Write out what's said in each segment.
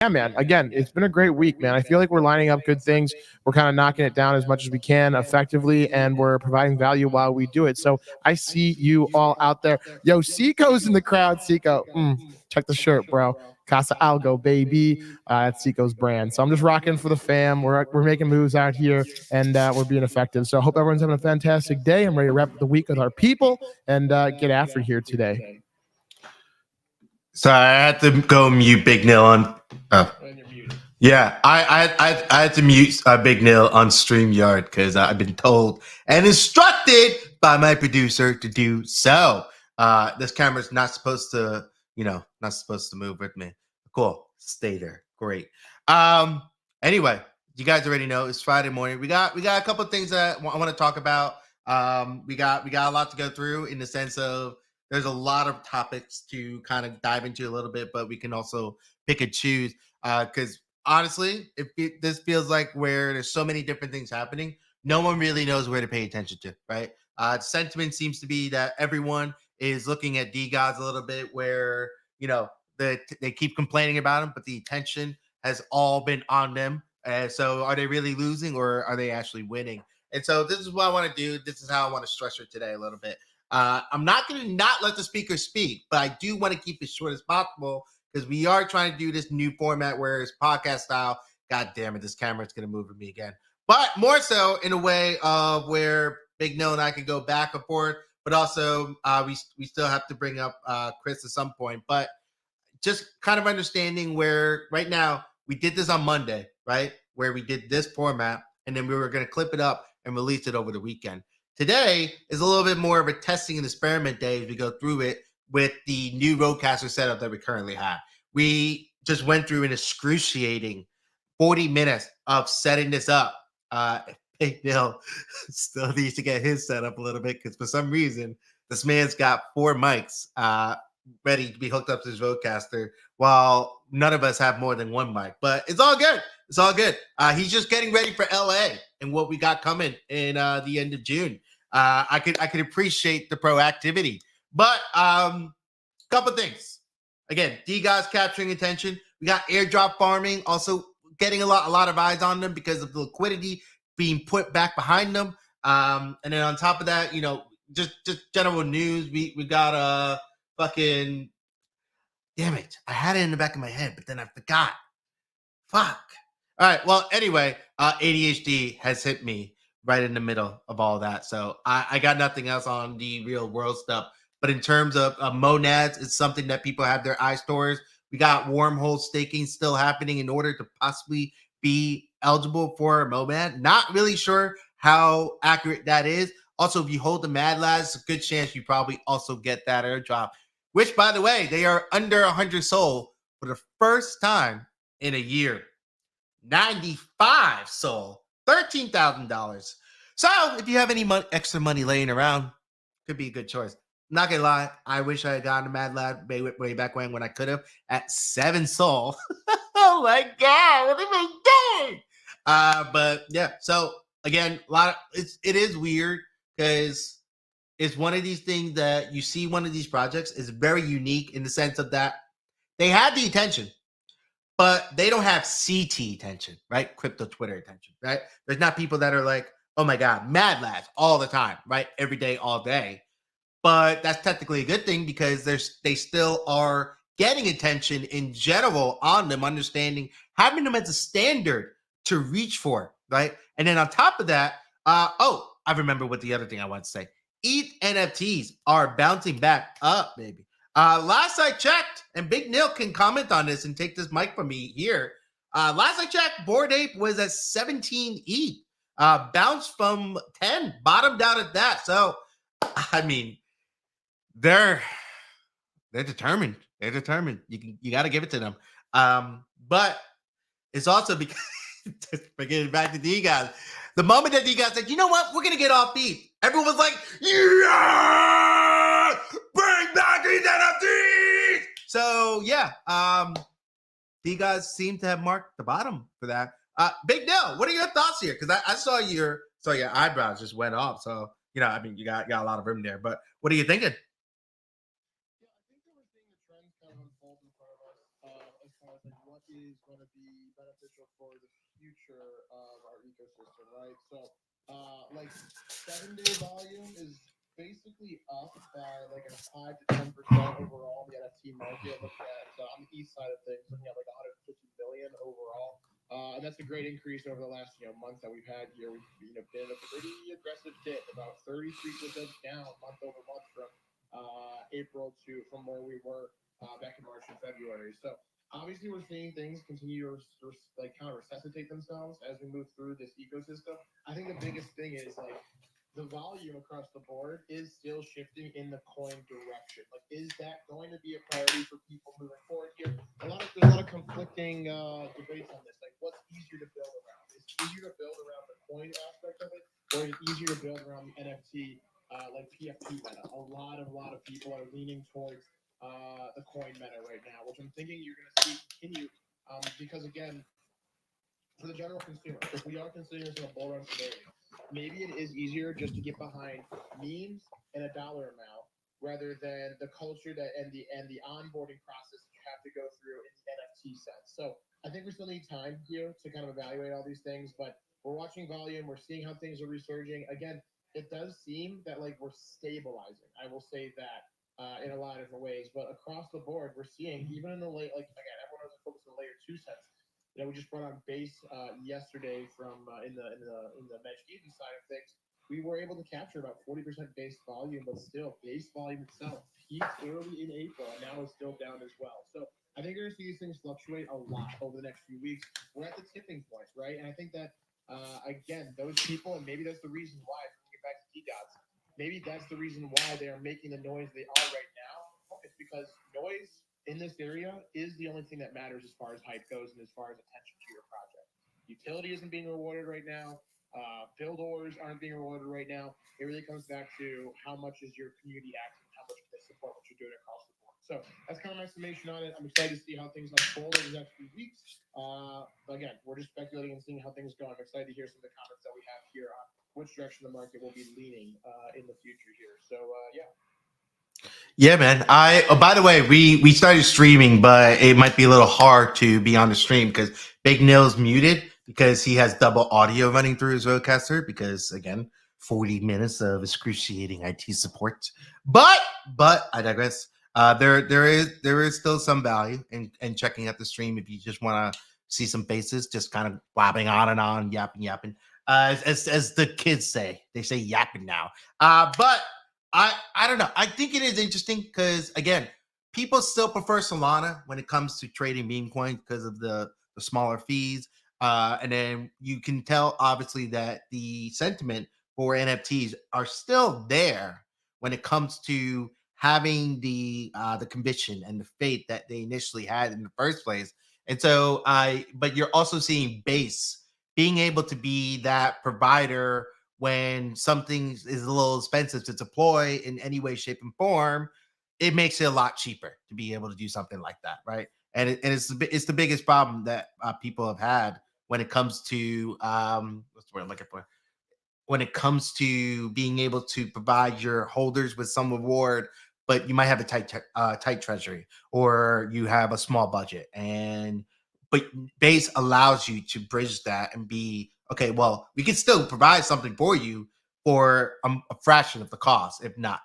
Yeah, man. Again, it's been a great week, man. I feel like we're lining up good things. We're kind of knocking it down as much as we can effectively, and we're providing value while we do it. So I see you all out there. Yo, Seiko's in the crowd. Seiko, check the shirt, bro. Casa Algo, baby. That's Seiko's brand. So I'm just rocking for the fam. We're making moves out here, and we're being effective. So I hope everyone's having a fantastic day. I'm ready to wrap up the week with our people and get after here today. Sorry, I had to go mute Big Nil on. Oh. Yeah, I had to mute Big Nil on StreamYard because I've been told and instructed by my producer to do so. This camera's not supposed to, not supposed to move with me. Cool, stay there. Great. Anyway, you guys already know it's Friday morning. We got a couple of things that I want to talk about. We got a lot to go through in the sense of there's a lot of topics to kind of dive into a little bit, but we can also pick and choose because honestly, this feels like where there's so many different things happening, no one really knows where to pay attention to, right? Sentiment seems to be that everyone is looking at D-Gods a little bit where, they keep complaining about him, but the attention has all been on them. So are they really losing or are they actually winning? And so this is what I want to do. This is how I want to structure today a little bit. I'm not going to not let the speaker speak, but I do want to keep it short as possible because we are trying to do this new format where it's podcast style. God damn it, this camera is going to move with me again. But more so in a way of where Big No and I can go back and forth, but also we still have to bring up Chris at some point. But just kind of understanding where right now we did this on Monday, right? Where we did this format and then we were going to clip it up and release it over the weekend. Today is a little bit more of a testing and experiment day as we go through it with the new Rodecaster setup that we currently have. We just went through an excruciating 40 minutes of setting this up. Big Bill still needs to get his set up a little bit because for some reason, this man's got 4 mics ready to be hooked up to his Rodecaster while none of us have more than 1 mic. But it's all good. It's all good. He's just getting ready for LA and what we got coming in the end of June. I could appreciate the proactivity, but couple things. Again, D-Guys capturing attention. We got airdrop farming also getting a lot of eyes on them because of the liquidity being put back behind them. And then on top of that, just general news. We got fucking damn it. I had it in the back of my head, but then I forgot. Fuck. All right. Well, anyway, ADHD has hit me right in the middle of all that. So I got nothing else on the real world stuff. But in terms of monads, it's something that people have their eyes towards. We got wormhole staking still happening in order to possibly be eligible for a monad. Not really sure how accurate that is. Also, if you hold the Mad Lads, it's a good chance you probably also get that airdrop, which, by the way, they are under 100 SOL for the first time in a year. 95 SOL, $13,000. So if you have any extra money laying around, could be a good choice. Not gonna lie, I wish I had gotten a Mad Lad way back when I could have at 7 SOL. Oh my god, what am I doing? But yeah, so again, it is weird because it's one of these things that you see one of these projects is very unique in the sense of that they have the attention, but they don't have CT attention, right? Crypto Twitter attention, right? There's not people that are like, oh my god, Mad Lads all the time, right? Every day, all day. But that's technically a good thing because they still are getting attention in general on them, understanding, having them as a standard to reach for, right? And then on top of that, I remember what the other thing I want to say. ETH NFTs are bouncing back up, baby. Last I checked, and Big Nil can comment on this and take this mic from me here. Last I checked, Bored Ape was at 17 ETH. Bounced from 10, bottomed out at that. So, I mean, they're determined. They're determined. You got to give it to them. But it's also because getting back to D-Guys. The moment that D-Guys said, you know what, we're gonna get off ETH, everyone was like, yeah, bring back these NFTs. So yeah, D-Guys seem to have marked the bottom for that. Big Nil, what are your thoughts here? Because I saw your eyebrows just went off. So you got a lot of room there. But what are you thinking? Yeah, I think that we're seeing the trends kind of unfold in front of us as far as like what is going going to be beneficial for the future of our ecosystem, right? So, like 7 day volume is basically up by like a 5 to 10% overall in the NFT market. Looking at on the east side of things, looking at like 150 billion overall. And that's a great increase over the last month that we've had here. We've been a pretty aggressive dip, about 33% down month over month from April to from where we were back in March and February. So obviously, we're seeing things continue to like kind of resuscitate themselves as we move through this ecosystem. I think the biggest thing is like the volume across the board is still shifting in the coin direction. Like, is that going to be a priority for people moving forward here? There's a lot of conflicting debates on this. Like, what's easier to build around? Is it easier to build around the coin aspect of it, or is it easier to build around the NFT like PFP meta? A lot of people are leaning towards the coin meta right now, which I'm thinking you're going to see continue because again, for the general consumer, if we are considering this in a bull run scenario, maybe it is easier just to get behind memes and a dollar amount rather than the culture that and the onboarding process that you have to go through in the NFT sense. So I think we still need time here to kind of evaluate all these things, but we're watching volume, we're seeing how things are resurging. Again, it does seem that like we're stabilizing. I will say that in a lot of different ways, but across the board, we're seeing even in the late like again, everyone was focused on the layer two sense. We just brought on base yesterday from in the Mesh Eden side of things. We were able to capture about 40% base volume, but still, base volume itself peaked early in April and now is still down as well. So I think you're going to see these things fluctuate a lot over the next few weeks. We're at the tipping point, right? And I think that again, those people, and maybe that's the reason why. If we get back to T-Dots, maybe that's the reason why they are making the noise they are right now. It's because noise in this area is the only thing that matters as far as hype goes and as far as attention to your project. Utility isn't being rewarded right now. Build orders aren't being rewarded right now. It really comes back to how much is your community active and how much can they support what you're doing across the board. So that's kind of my summation on it. I'm excited to see how things unfold over the next few weeks. Again, we're just speculating and seeing how things go. I'm excited to hear some of the comments that we have here on which direction the market will be leaning in the future here. So yeah. Yeah, man. By the way, we started streaming, but it might be a little hard to be on the stream because Big Nil's muted because he has double audio running through his roadcaster because again, 40 minutes of excruciating IT support. But I digress. There is still some value in checking out the stream if you just want to see some faces just kind of blabbing on, yapping. As the kids say, they say yapping now. But I don't know. I think it is interesting because again, people still prefer Solana when it comes to trading meme coins because of the smaller fees. And then you can tell obviously that the sentiment for NFTs are still there when it comes to having the conviction and the faith that they initially had in the first place. And so but you're also seeing base being able to be that provider when something is a little expensive to deploy in any way, shape, and form, it makes it a lot cheaper to be able to do something like that, right? And it's the biggest problem that people have had when it comes to what's the word I'm looking for? When it comes to being able to provide your holders with some reward, but you might have a tight treasury or you have a small budget, and but base allows you to bridge that and be okay. Well, we can still provide something for you for a fraction of the cost, if not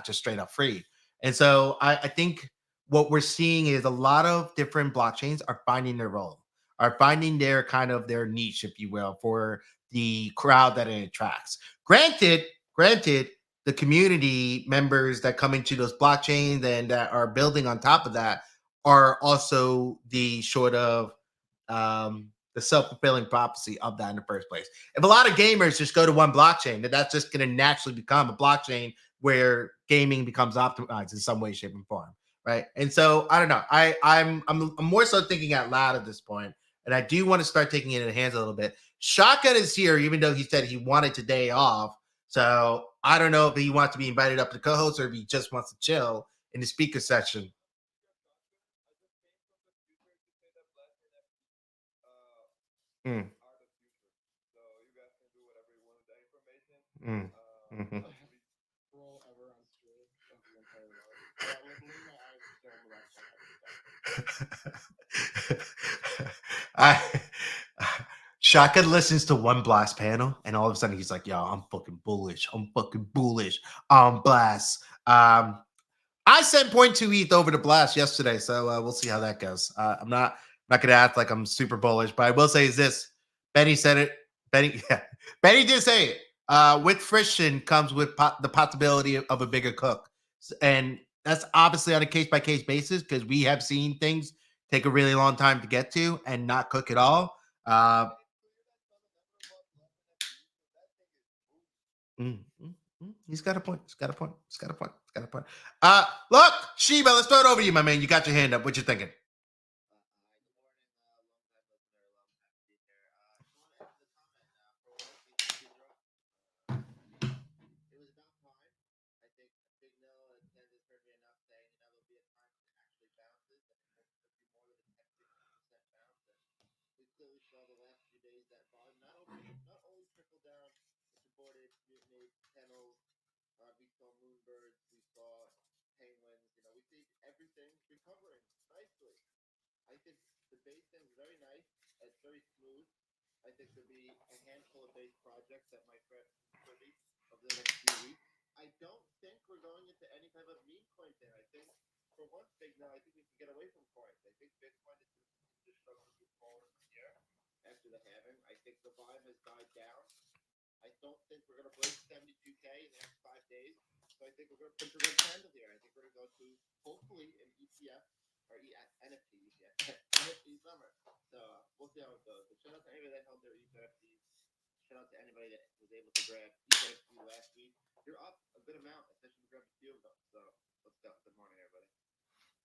just straight up free. And so I think what we're seeing is a lot of different blockchains are finding their role, are finding their kind of their niche, if you will, for the crowd that it attracts. Granted, the community members that come into those blockchains and that are building on top of that are also the sort of the self-fulfilling prophecy of that in the first place. If a lot of gamers just go to one blockchain, then that's just going to naturally become a blockchain where gaming becomes optimized in some way, shape, and form, right? And so I don't know. I'm more so thinking out loud at this point, and I do want to start taking it in hands a little bit. Shotgun is here, even though he said he wanted today off. So I don't know if he wants to be invited up to co-host or if he just wants to chill in the speaker section. Mm. Mm. Mhm. Roll ever on stream of the entire world. Yeah, literally my eyes are still on the website. I Shotgun listens to one Blast panel, and all of a sudden he's like, "Yo, I'm fucking bullish. I'm fucking bullish on Blast." I sent 0.2 ETH over to Blast yesterday, so we'll see how that goes. I'm not gonna act like I'm super bullish, but I will say is this: Benny said it. Benny, yeah, Benny did say it. With friction comes with the possibility of a bigger cook, and that's obviously on a case by case basis because we have seen things take a really long time to get to and not cook at all. Mm, mm, He's got a point. He's got a point. He's got a point. He's got a point. Look, Sheba, let's throw it over to you, my man. You got your hand up. What you thinking?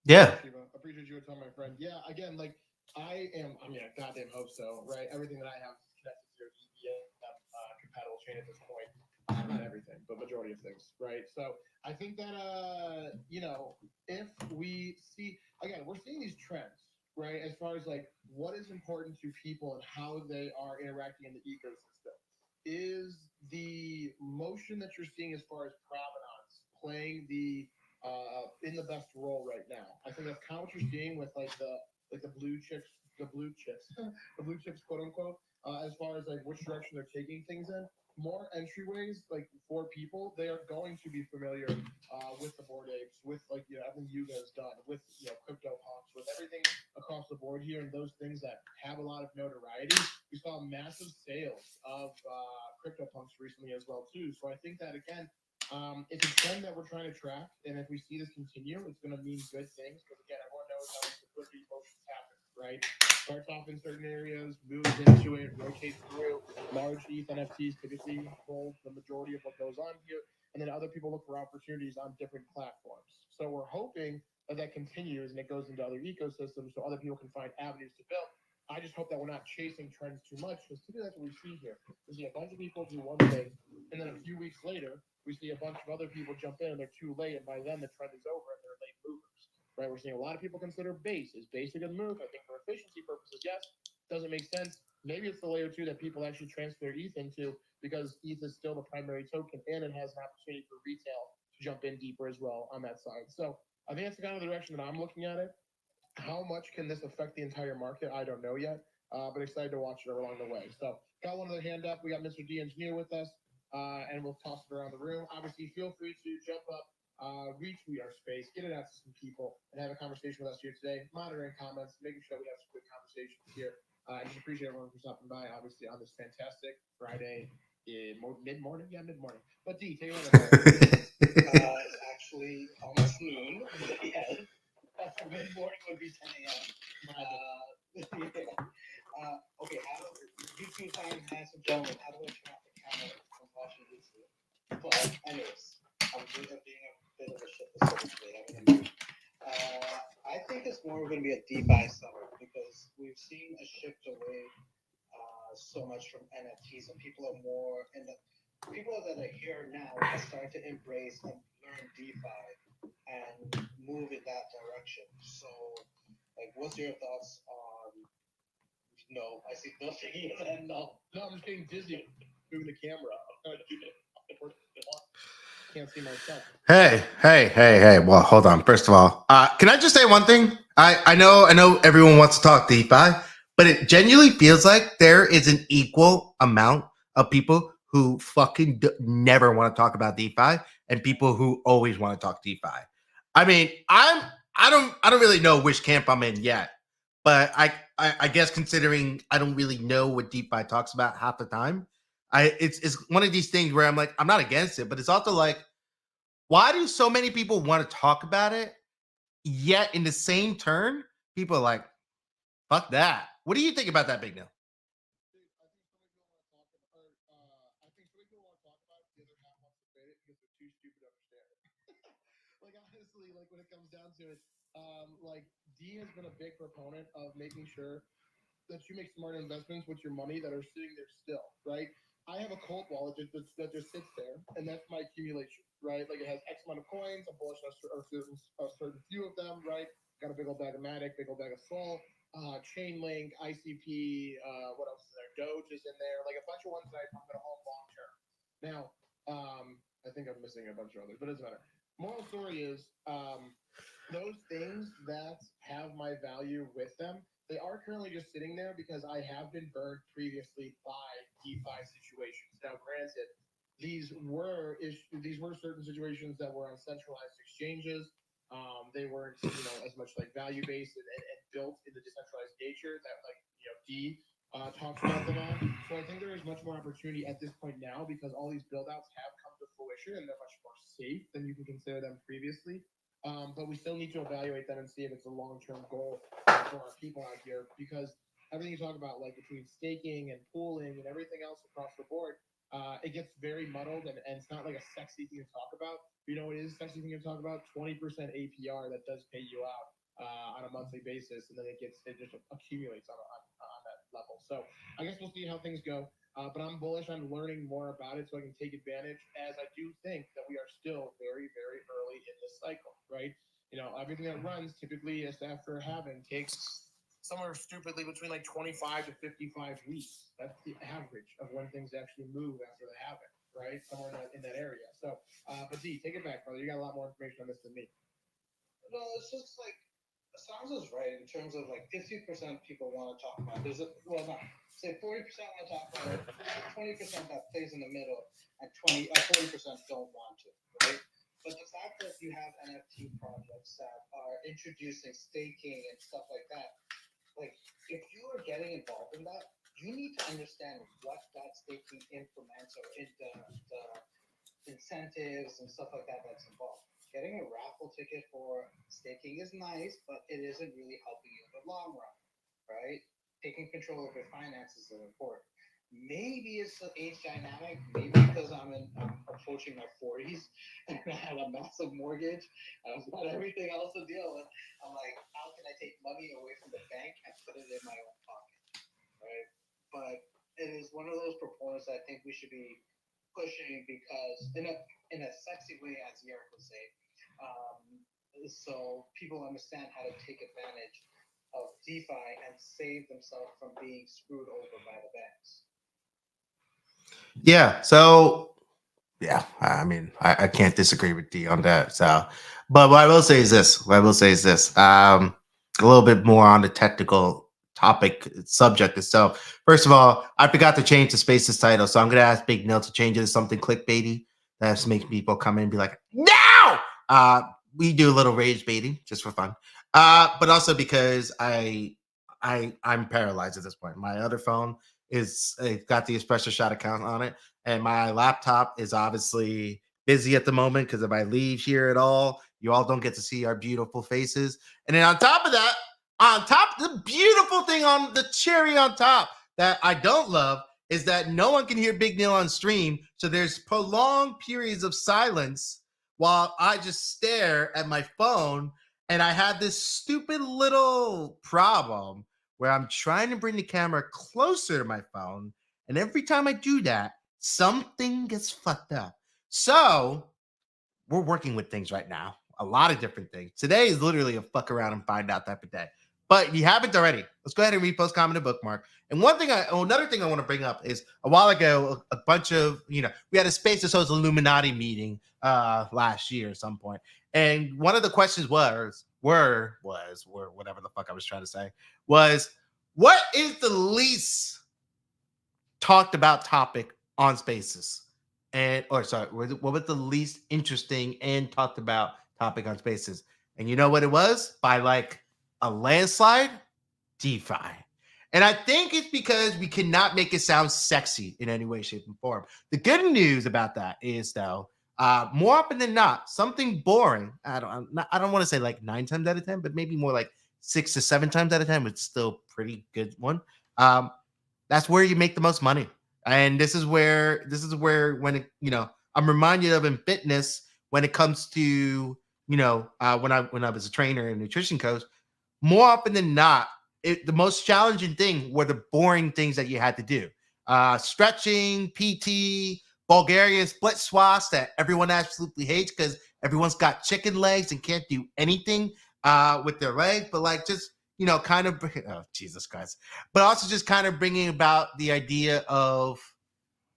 Yeah. Appreciate you a ton, my friend. Yeah, again, like I mean, a goddamn hope so, right? Everything that I have is connected to EVM compatible chain at this point. Not everything, but majority of things, right? So I think that if we see again, we're seeing these trends, right? As far as like what is important to people and how they are interacting in the ecosystem. Is the motion that you're seeing as far as provenance playing the in the best role right now? I think that's kind of what you're seeing with the blue chips, the blue chips, the blue chips, quote unquote. As far as like which direction they're taking things in, more entryways like for people, they are going to be familiar with the board apes, with like everything you guys done, with crypto punks, with everything across the board here, and those things that have a lot of notoriety. We saw massive sales of crypto punks recently as well too. So I think that again, it's a trend that we're trying to track, and if we see this continue, it's going to mean good things. Because again, everyone knows how liquidity motions happen, right? Starts off in certain areas, moves into it, rotates through. Large ETH NFTs typically hold the majority of what goes on here, and then other people look for opportunities on different platforms. So we're hoping that continues and it goes into other ecosystems, so other people can find avenues to build. I just hope that we're not chasing trends too much, because typically that's what we see here. We see a bunch of people do one thing, and then a few weeks later, we see a bunch of other people jump in and they're too late, and by then the trend is over and they're late movers. Right? We're seeing a lot of people consider base. Is base a good move? I think for efficiency purposes, yes. Doesn't make sense. Maybe it's the layer 2 that people actually transfer ETH into, because ETH is still the primary token and it has an opportunity for retail to jump in deeper as well on that side. So I think that's the kind of the direction that I'm looking at it. How much can this affect the entire market? I don't know yet, but excited to watch it along the way. So got one other hand up. We got Mr. D Engineer with us, and we'll toss it around the room. Obviously, feel free to jump up, retweet our space, get it out to some people, and have a conversation with us here today. Monitoring comments, making sure we have some good conversations here. I just appreciate everyone for stopping by, obviously, on this fantastic Friday mid-morning. Yeah, mid-morning. But D, take it away. It's actually almost noon. Yes. Mid-morning would be 10 a.m. Okay, YouTube time, handsome gentlemen, how do I turn off the camera from watching YouTube? But anyways, I'm being a bit of a shit today. I think it's more going to be a DeFi summer, because we've seen a shift away so much from NFTs, and people are more in the people that are here now are starting to embrace and learn DeFi and move in that direction. So, like, what's your thoughts on? No, I see nothing. No, I'm just getting dizzy moving the camera. Can't see myself. Hey. Well, hold on. First of all, can I just say one thing? I know everyone wants to talk DeFi, but it genuinely feels like there is an equal amount of people who fucking never want to talk about DeFi and people who always want to talk DeFi. I mean, I don't really know which camp I'm in yet, but I guess considering I don't really know what DeFi talks about half the time, it's one of these things where I'm like, I'm not against it, but it's also like, why do so many people want to talk about it? Yet in the same turn, people are like, fuck that. What do you think about that, Big Neil? I think some people want to talk about it. The other half wants to debate it because they're too stupid to understand it. Like honestly, like when it comes down to it, like D has been a big proponent of making sure that you make smart investments with your money that are sitting there still, right? I have a cold wallet that just sits there, and that's my accumulation, right? Like it has X amount of coins. I'm bullish on a certain few of them, right? Got a big old bag of Matic, big old bag of Sol, Chainlink, ICP. What else is there? Doge is in there, like a bunch of ones that I'm going to hold long term. Now, I think I'm missing a bunch of others, but it doesn't matter. Moral story is, those things that have my value with them, they are currently just sitting there because I have been burned previously by DeFi situations. Now, granted, these were certain situations that were on centralized exchanges. They weren't, as much like value based and built in the decentralized nature that D talks about them on. So I think there is much more opportunity at this point now because all these build outs have come to fruition and they're much more safe than you can consider them previously. But we still need to evaluate them and see if it's a long-term goal for our people out here because everything you talk about, like between staking and pooling and everything else across the board, it gets very muddled and it's not like a sexy thing to talk about. You know, it is a sexy thing to talk about. 20% APR that does pay you out on a monthly basis, and then it just accumulates on that level. So I guess we'll see how things go. But I'm bullish on learning more about it so I can take advantage, as I do think that we are still very, very early in this cycle, right? Everything that runs typically is after halving takes somewhere stupidly between like 25 to 55 weeks. That's the average of when things actually move after the halving, right? Somewhere in that area. So, but D, take it back, brother. You got a lot more information on this than me. No, it's just like Sans is right in terms of like 50% people want to talk about it. Well, not say 40% want to talk about it, 20% that plays in the middle, and 40% don't want to, right? But the fact that you have NFT projects that are introducing staking and stuff like that, like if you are getting involved in that, you need to understand what that staking implements or the incentives and stuff like that that's involved. Getting a raffle ticket for staking is nice, but it isn't really helping you in the long run, right? Taking control of your finances is important. Maybe it's the age dynamic. Maybe because I'm approaching my 40s and I have a massive mortgage. I've got everything else to deal with. I'm like, how can I take money away from the bank and put it in my own pocket, right? But it is one of those proponents that I think we should be pushing because in a sexy way, as Yerrick would say, so people understand how to take advantage of DeFi and save themselves from being screwed over by the banks. Yeah. So yeah, I mean, I can't disagree with D on that. So, but what I will say is this. A little bit more on the technical topic subject itself. First of all, I forgot to change the Spaces title, so I'm gonna ask Big Nil to change it to something clickbaity that makes people come in and be like, "No!" We do a little rage baiting just for fun, but also because I'm paralyzed at this point. My other phone is got the Espresso Shot account on it, and my laptop is obviously busy at the moment because if I leave here at all, you all don't get to see our beautiful faces. And then on top of that, the beautiful thing on the cherry on top that I don't love is that no one can hear Big Neil on stream. So there's prolonged periods of silence while I just stare at my phone. And I had this stupid little problem where I'm trying to bring the camera closer to my phone. And every time I do that, something gets fucked up. So we're working with things right now, a lot of different things. Today is literally a fuck around and find out type of day. But if you haven't already, let's go ahead and repost, comment, and bookmark. And another thing I want to bring up is a while ago, a bunch of, we had a Space that hosts Illuminati meeting last year at some point. And one of the questions whatever the fuck I was trying to say, was What is the least talked about topic on Spaces? And or sorry, what was the least interesting and talked about topic on Spaces? And you know what it was? By like a landslide, DeFi. And I think it's because we cannot make it sound sexy in any way, shape, and form. The good news about that is, though, more often than not, something boring. I don't want to say like 9 times out of 10, but maybe more like 6 to 7 times out of 10. It's still pretty good one. Um, that's where you make the most money. And this is where when it, I'm reminded of in fitness when it comes to when I was a trainer and nutrition coach, more often than not, the most challenging thing were the boring things that you had to do. Stretching, PT, Bulgarian split squats that everyone absolutely hates because everyone's got chicken legs and can't do anything with their legs, but like just kind of oh Jesus Christ, but also just kind of bringing about the idea of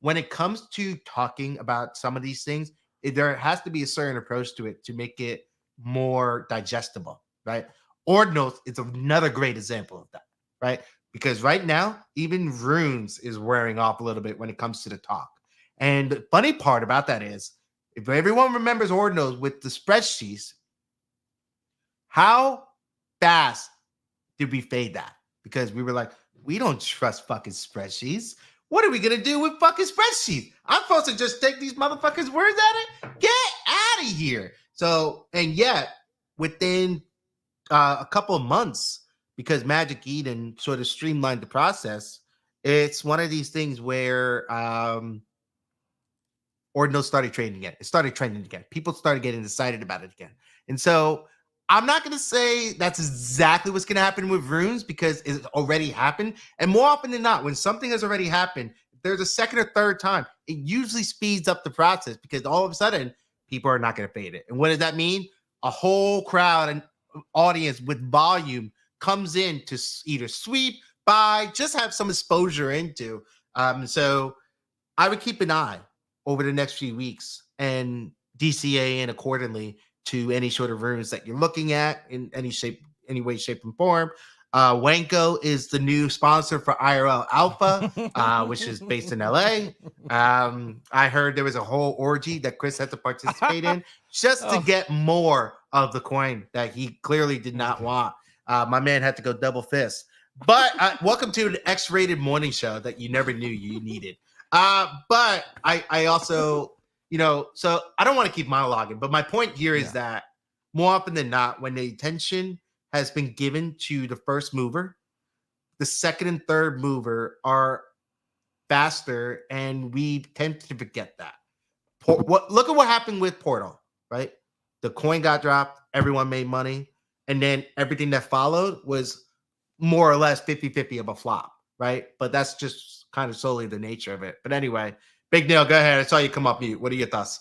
when it comes to talking about some of these things, there has to be a certain approach to it to make it more digestible, right? Ordinals is another great example of that, right? Because right now, even Runes is wearing off a little bit when it comes to the talk. And the funny part about that is, if everyone remembers Ordinals with the spreadsheets, how fast did we fade that? Because we were like, we don't trust fucking spreadsheets. What are we gonna do with fucking spreadsheets? I'm supposed to just take these motherfuckers' words at it? Get out of here. So, and yet, within a couple of months, because Magic Eden sort of streamlined the process, it's one of these things where Ordinals started trading again. It started trending again. People started getting excited about it again. And so I'm not going to say that's exactly what's going to happen with Runes because it's already happened. And more often than not, when something has already happened, if there's a second or third time, it usually speeds up the process because all of a sudden people are not going to fade it. And what does that mean? A whole crowd and audience with volume comes in to either sweep, buy, just have some exposure into. So I would keep an eye over the next few weeks and DCA in accordingly to any sort of runes that you're looking at in any shape, any way, shape, and form. Wanko is the new sponsor for IRL Alpha, which is based in LA. I heard there was a whole orgy that Chris had to participate in just to get more of the coin that he clearly did not want. My man had to go double fist. But welcome to the X-rated morning show that you never knew you needed. But I also, so I don't want to keep monologuing, but my point here is that more often than not, when the attention has been given to the first mover, the second and third mover are faster, and we tend to forget that. Look at what happened with Portal, right? The coin got dropped, everyone made money, and then everything that followed was more or less 50-50 of a flop, right? But that's just kind of solely the nature of it. But anyway, Big Neil, go ahead. I saw you come up mute. What are your thoughts?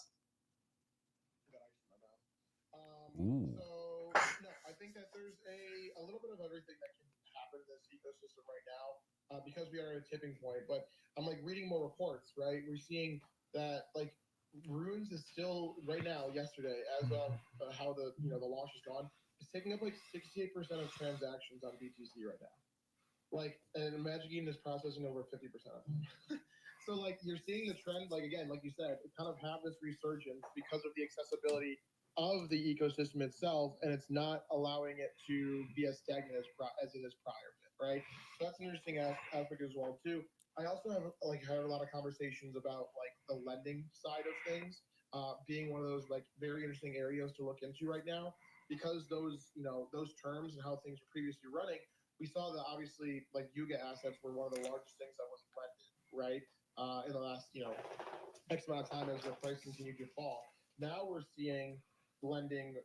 So no, I think that there's a little bit of everything that can happen in this ecosystem right now because we are at a tipping point. But I'm like reading more reports, right? We're seeing that like Runes is still right now. Yesterday, as of how the launch is gone, it's taking up like 68% of transactions on BTC right now. Like, and Magic Eden is processing over 50% of them. So like you're seeing the trend, like again, like you said, it kind of have this resurgence because of the accessibility of the ecosystem itself, and it's not allowing it to be as stagnant as it is prior, right? So that's an interesting aspect as well too. I also have like had a lot of conversations about like the lending side of things, being one of those like very interesting areas to look into right now because those terms and how things were previously running. We saw that obviously like Yuga assets were one of the largest things that was lended, right? In the last X amount of time as the price continued to fall. Now we're seeing lending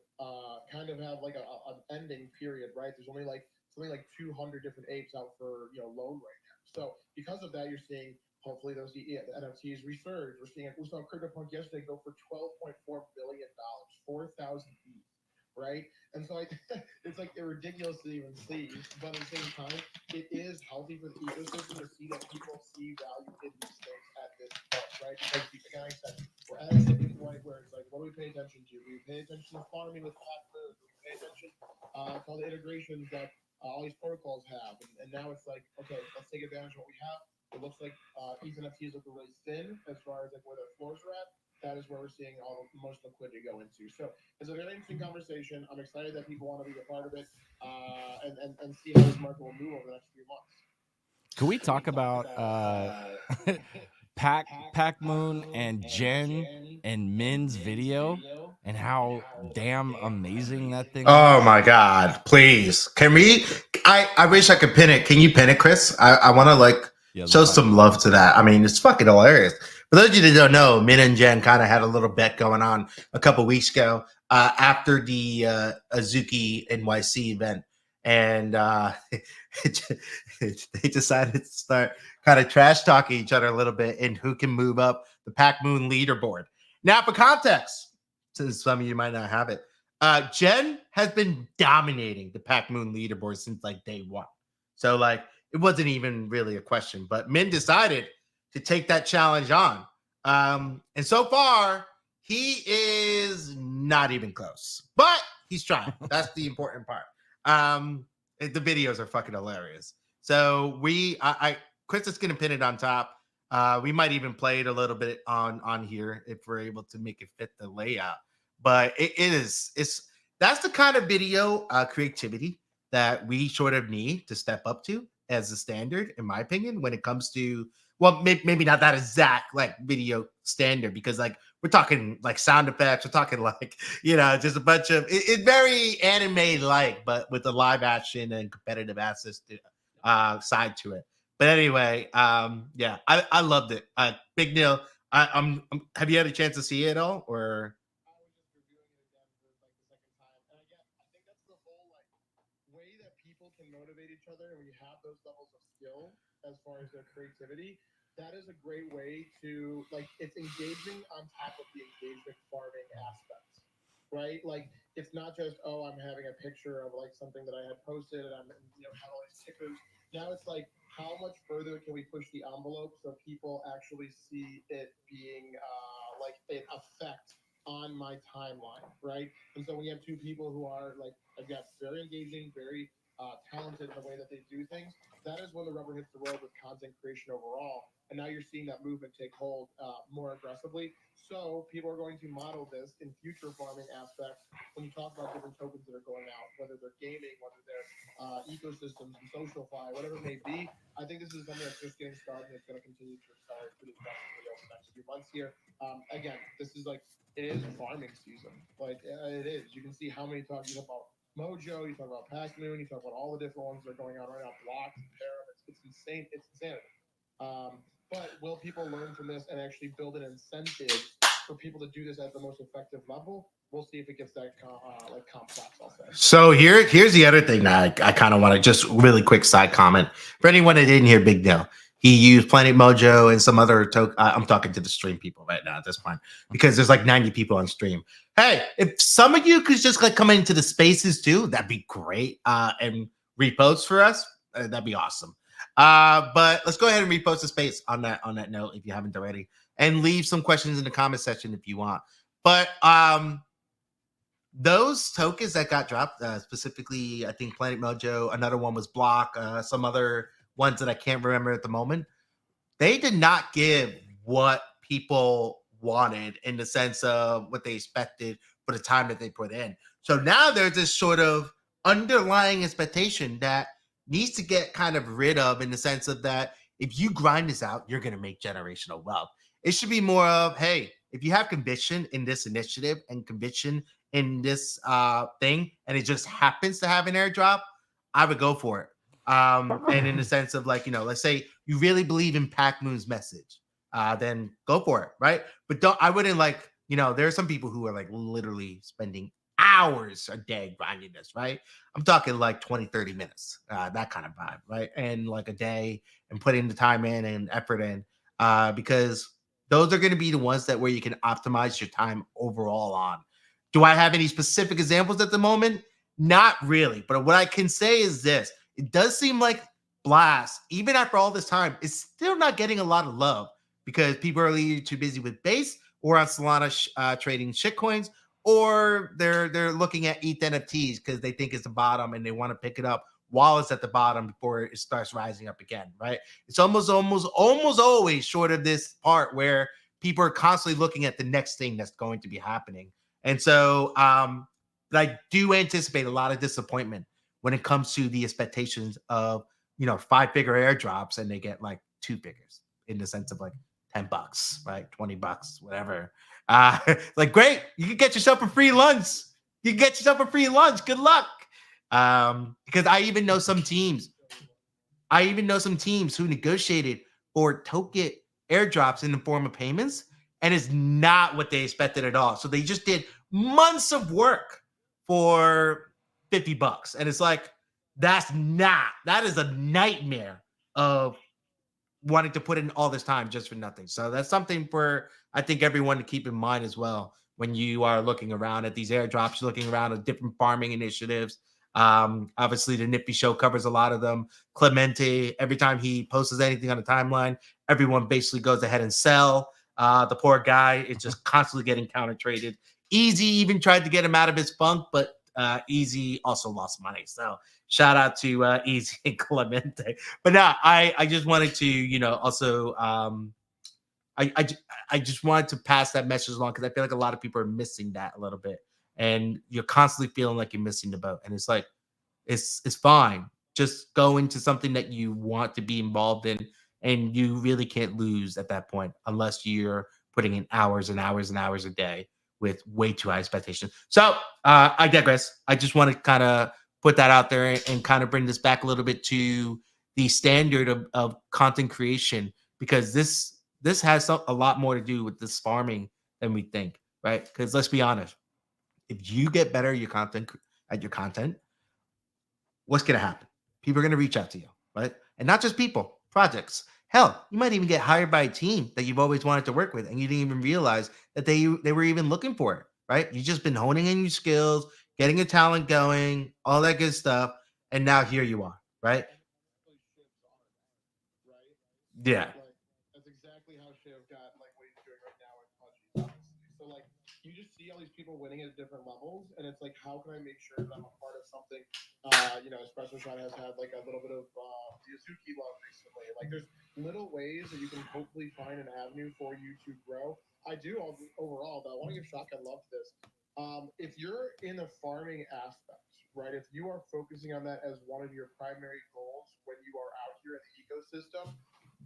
kind of have like an ending period, right? There's only like something like 200 different apes out for loan right now. So because of that, you're seeing hopefully those NFTs resurge. We saw CryptoPunk yesterday go for $12.4 billion, 4,000 ETH, right? And so it's like ridiculous to even see, but at the same time, it is healthy for the ecosystem to see that people see value in these things at this point, right? Because again, like I said, we're at a tipping point where it's like, what do we pay attention to? Do we pay attention to farming with Pac Moon? Do we pay attention to all the integrations that all these protocols have, and now it's like, okay, let's take advantage of what we have. It looks like these NFTs look really thin as far as like where their floors are at. That is where we're seeing all the most liquidity go into. So it's a very interesting conversation. I'm excited that people want to be a part of it, and see how this market will move over the next few months. Can we talk about Pac Moon and Jen and Min's video and how damn amazing that thing Oh was? my God! Please, can we? I wish I could pin it. Can you pin it, Chris? I want to show some love to that. I mean, it's fucking hilarious. For those of you that don't know, Min and Jen kind of had a little bet going on a couple weeks ago after the Azuki NYC event, and they decided to start kind of trash talking each other a little bit and who can move up the Pac Moon leaderboard. Now, for context, since some of you might not have it, Jen has been dominating the Pac Moon leaderboard since like day one. So like it wasn't even really a question, but Min decided to take that challenge on. And so far, he is not even close, but he's trying. That's the important part. The videos are fucking hilarious. So Chris is going to pin it on top. We might even play it a little bit on here if we're able to make it fit the layout. But it's that's the kind of video creativity that we sort of need to step up to as a standard, in my opinion, when it comes to, well, maybe not that exact like video standard, because like we're talking like sound effects, we're talking like, just a bunch of it's very anime like, but with the live action and competitive access side to it. But anyway, yeah, I loved it. Big Neil, have you had a chance to see it all, or? I was just reviewing it again for like the second time, and again, I think that's the whole like way that people can motivate each other. When you have those levels of skill as far as their creativity, that is a great way to like it's engaging on top of the engagement farming aspects, right? Like it's not just, oh, I'm having a picture of like something that I had posted and I'm have all these stickers. Now it's like, how much further can we push the envelope so people actually see it being like an effect on my timeline, right? And so when you have two people who are like, again, very engaging, very talented in the way that they do things, that is when the rubber hits the road with content creation overall. And now you're seeing that movement take hold more aggressively. So people are going to model this in future farming aspects when you talk about different tokens that are going out, whether they're gaming, whether they're ecosystems and SocialFi, whatever it may be. I think this is something that's just getting started and it's going to continue to accelerate pretty aggressively over the next few months here. Again, this is like, it is farming season. Like it is. You can see how many talk you talk about Mojo, you talk about Pac Moon, you talk about all the different ones that are going on right now, Block, Param. It's insane. It's insanity. But will people learn from this and actually build an incentive for people to do this at the most effective level? We'll see if it gets that complex, I'll say. So here's the other thing that I kind of want to just really quick side comment for anyone that didn't hear Big Neil. He used Planet Mojo and some other token. I'm talking to the stream people right now at this point because there's like 90 people on stream. Hey, if some of you could just like come into the spaces too, that'd be great. And repost for us, that'd be awesome. But let's go ahead and repost the space on that note if you haven't already, and leave some questions in the comment section if you want. But those tokens that got dropped, specifically, I think Planet Mojo, another one was Block, some other ones that I can't remember at the moment. They did not give what people wanted in the sense of what they expected for the time that they put in. So now there's this sort of underlying expectation that needs to get kind of rid of, in the sense of that if you grind this out, you're going to make generational wealth. It should be more of, hey, if you have conviction in this initiative and conviction in this thing, and it just happens to have an airdrop, I would go for it. And in the sense of like, let's say you really believe in Pac Moon's message, then go for it, right? But I wouldn't like, there are some people who are like literally spending hours a day grinding this, right? I'm talking like 20, 30 minutes, that kind of vibe, right? And like a day, and putting the time in and effort in, because those are going to be the ones that where you can optimize your time overall on. Do I have any specific examples at the moment? Not really. But what I can say is this. It does seem like Blast, even after all this time, is still not getting a lot of love because people are either too busy with base or on Solana trading shitcoins, or they're looking at ETH NFTs because they think it's the bottom and they want to pick it up while it's at the bottom before it starts rising up again, right? It's almost always short of this part where people are constantly looking at the next thing that's going to be happening. And so but I do anticipate a lot of disappointment when it comes to the expectations of, 5-figure airdrops and they get like 2 figures in the sense of like $10, right? $20, whatever. Like, great, you can get yourself a free lunch. You can get yourself a free lunch. Good luck. Because I even know some teams who negotiated for token airdrops in the form of payments, and it's not what they expected at all. So they just did months of work for $50. And it's like, that is a nightmare of wanting to put in all this time just for nothing. So that's something for, I think, everyone to keep in mind as well when you are looking around at these airdrops, looking around at different farming initiatives. Obviously, the Nifty Show covers a lot of them. Clemente, every time he posts anything on the timeline, everyone basically goes ahead and sell. The poor guy is just constantly getting counter traded. Easy even tried to get him out of his funk, but Easy also lost money. So shout out to Easy and Clemente. But no, I just wanted to, also I just wanted to pass that message along because I feel like a lot of people are missing that a little bit, and you're constantly feeling like you're missing the boat. And it's like it's fine. Just go into something that you want to be involved in, and you really can't lose at that point unless you're putting in hours and hours and hours a day with way too high expectations. So I digress. I just want to kind of put that out there and kind of bring this back a little bit to the standard of content creation, because this has a lot more to do with this farming than we think, right? Because let's be honest, if you get better at your content, what's going to happen? People are going to reach out to you, right? And not just people, projects. Hell, you might even get hired by a team that you've always wanted to work with, and you didn't even realize that they were even looking for it, right? You've just been honing in your skills, getting your talent going, all that good stuff, and now here you are, right? Right? Yeah. Like that's exactly how Shiv got like what he's doing right now with Pudgy, honestly. So like you just see all these people winning at different levels, and it's like, how can I make sure that I'm a part of something? Espresso Shot has had like a little bit of the Azuki love recently. Like there's little ways that you can hopefully find an avenue for you to grow. I do overall, though. I want to give Shotgun love to this. If you're in the farming aspect, right? If you are focusing on that as one of your primary goals when you are out here in the ecosystem,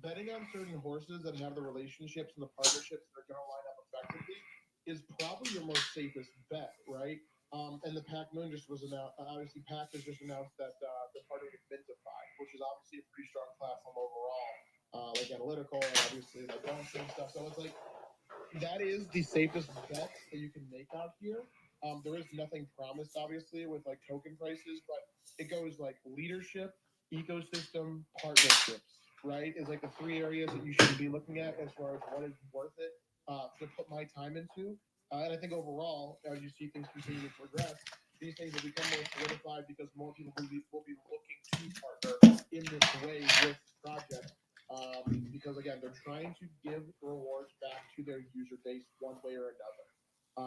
betting on certain horses that have the relationships and the partnerships that are going to line up effectively is probably your most safest bet, right? And the Pac Moon just was announced. Obviously, Pac has just announced that they're partnering with Mintify, which is obviously a pretty strong platform overall, like analytical and obviously like long-term stuff. So it's like that is the safest bet that you can make out here. There is nothing promised, obviously, with like token prices, but it goes like leadership, ecosystem, partnerships, right? Is like the three areas that you should be looking at as far as what is worth it to put my time into. And I think overall, as you see things continue to progress, these things will become more solidified because more people will be looking to partner in this way with projects because again, they're trying to give rewards back to their user base one way or another.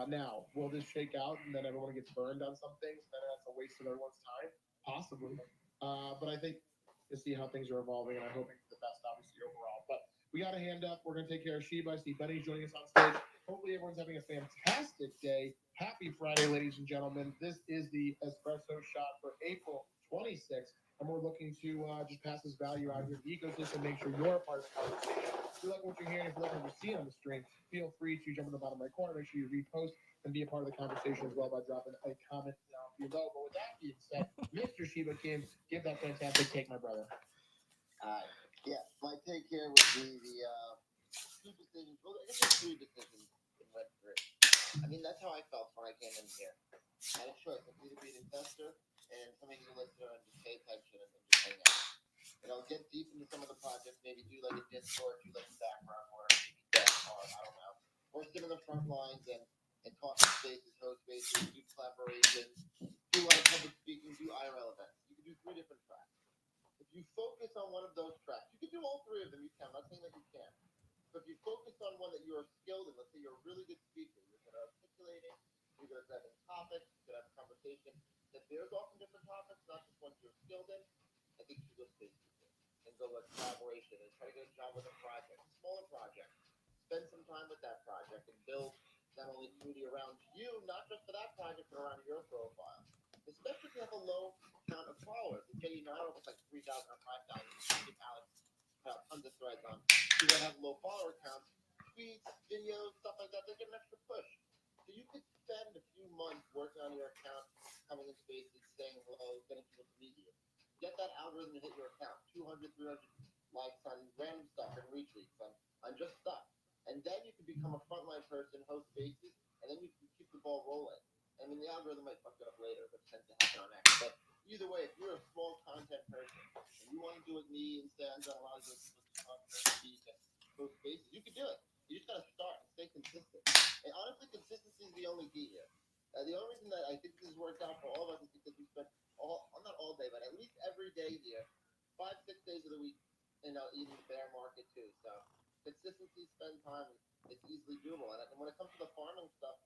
Now, will this shake out and then everyone gets burned on some things? Then that's a waste of everyone's time, possibly. But I think to see how things are evolving, and I'm hoping for the best, obviously overall. But we got a hand up. We're gonna take care of Sheba. I see Benny's joining us on stage. Hopefully, everyone's having a fantastic day. Happy Friday, ladies and gentlemen. This is the Espresso Shot for April 26th. And we're looking to just pass this value out here to the ecosystem, make sure you're a part of the conversation. If you like what you're hearing, if you like what you're seeing on the stream, feel free to jump in the bottom right corner, make sure you repost and be a part of the conversation as well by dropping a comment down below. But with that being said, Mr. Shiba Kim, give that fantastic take, my brother. Yeah, my take here would be the two decisions. Well, I guess there's three decisions in Web3. I mean, that's how I felt when I came in here. I had a choice. I could either be an investor and somebody who listener and just pay attention and just hang out. Get deep into some of the projects, maybe do like a Discord, do like a background work, maybe dev art, I don't know. Or sit in the front lines and talk to spaces, host spaces, do collaborations, do like public speaking, do IRL events. You can do three different tracks. If you focus on one of those tracks, you can do all three of them, you can. I'm not saying that you can't. But if you focus on one that you are skilled in, let's say you're a really good speaker, you're good at articulating, you're good at grabbing topics, you're good at have a conversation, that veers off in different topics, not just ones you're skilled in, I think you should go spaces and go with collaboration and try to get a job with a project, a smaller project. Spend some time with that project and build not only community around you, not just for that project, but around your profile. Especially if you have a low count of followers. And Jay, I don't know if it's like 3,000 or 5,000. Give Alex tons of threads on people that have low follower counts, tweets, videos, stuff like that. They get an extra push. So you could spend a few months working on your account, coming in spaces, saying hello, getting people to meet you. Get that algorithm to hit your account. 200, 300 likes on random stuff and retweets on just stuff. And then you can become a frontline person, host spaces, and then you can keep the ball rolling. I mean, the algorithm might fuck it up later, but it tends to happen on X. But either way, if you're a small content person and you want to do what me and Stan's done a lot of those speak and host spaces, you can do it. You just got to start and stay consistent. And honestly, consistency is the only key here. The only reason that I think this has worked out for all of us is because we spent not all day, but at least every day here, 5-6 days of the week, eating the bear market too. So consistency, spend time, it's easily doable. And when it comes to the farming stuff,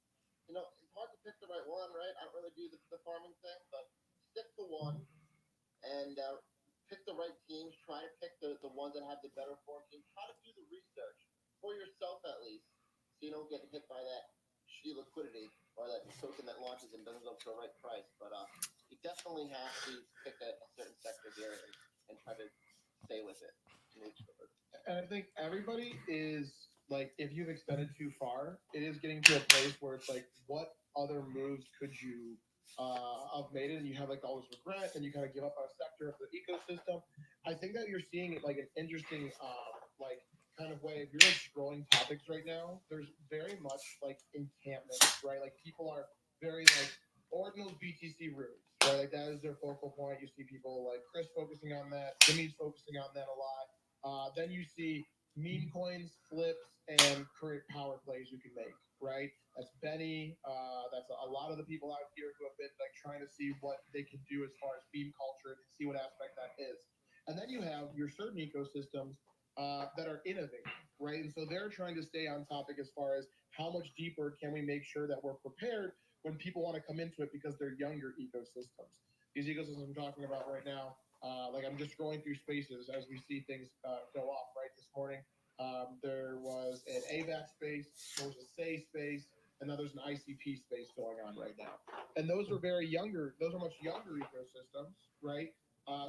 it's hard to pick the right one, right? I don't really do the farming thing, but stick to one and pick the right teams. Try to pick the ones that have the better form teams. Try to do the research for yourself at least, so you don't get hit by that shitty liquidity or that token that launches and doesn't go for the right price. But you definitely have to pick a certain sector here and try to stay with it. And I think everybody is like, if you've extended too far, it is getting to a place where it's like, what other moves could you have made it? And you have like all this regret, and you kind of give up on a sector of the ecosystem. I think that you're seeing it like an interesting, like kind of way. If you're like scrolling topics right now, there's very much like encampments, right? Like people are very like ordinals BTC rooms, right? Like that is their focal point. You see people like Chris focusing on that, Jimmy's focusing on that a lot. Then you see meme coins, flips, and current power plays you can make, right? That's Benny. That's a lot of the people out here who have been like trying to see what they can do as far as meme culture and see what aspect that is. And then you have your certain ecosystems that are innovating, right? And so they're trying to stay on topic as far as how much deeper can we make sure that we're prepared when people want to come into it because they're younger ecosystems. These ecosystems I'm talking about right now, like I'm just scrolling through spaces as we see things go off. Right this morning, there was an AVAC space, there was a SAY space, and now there's an ICP space going on right now. And those are those are much younger ecosystems, right?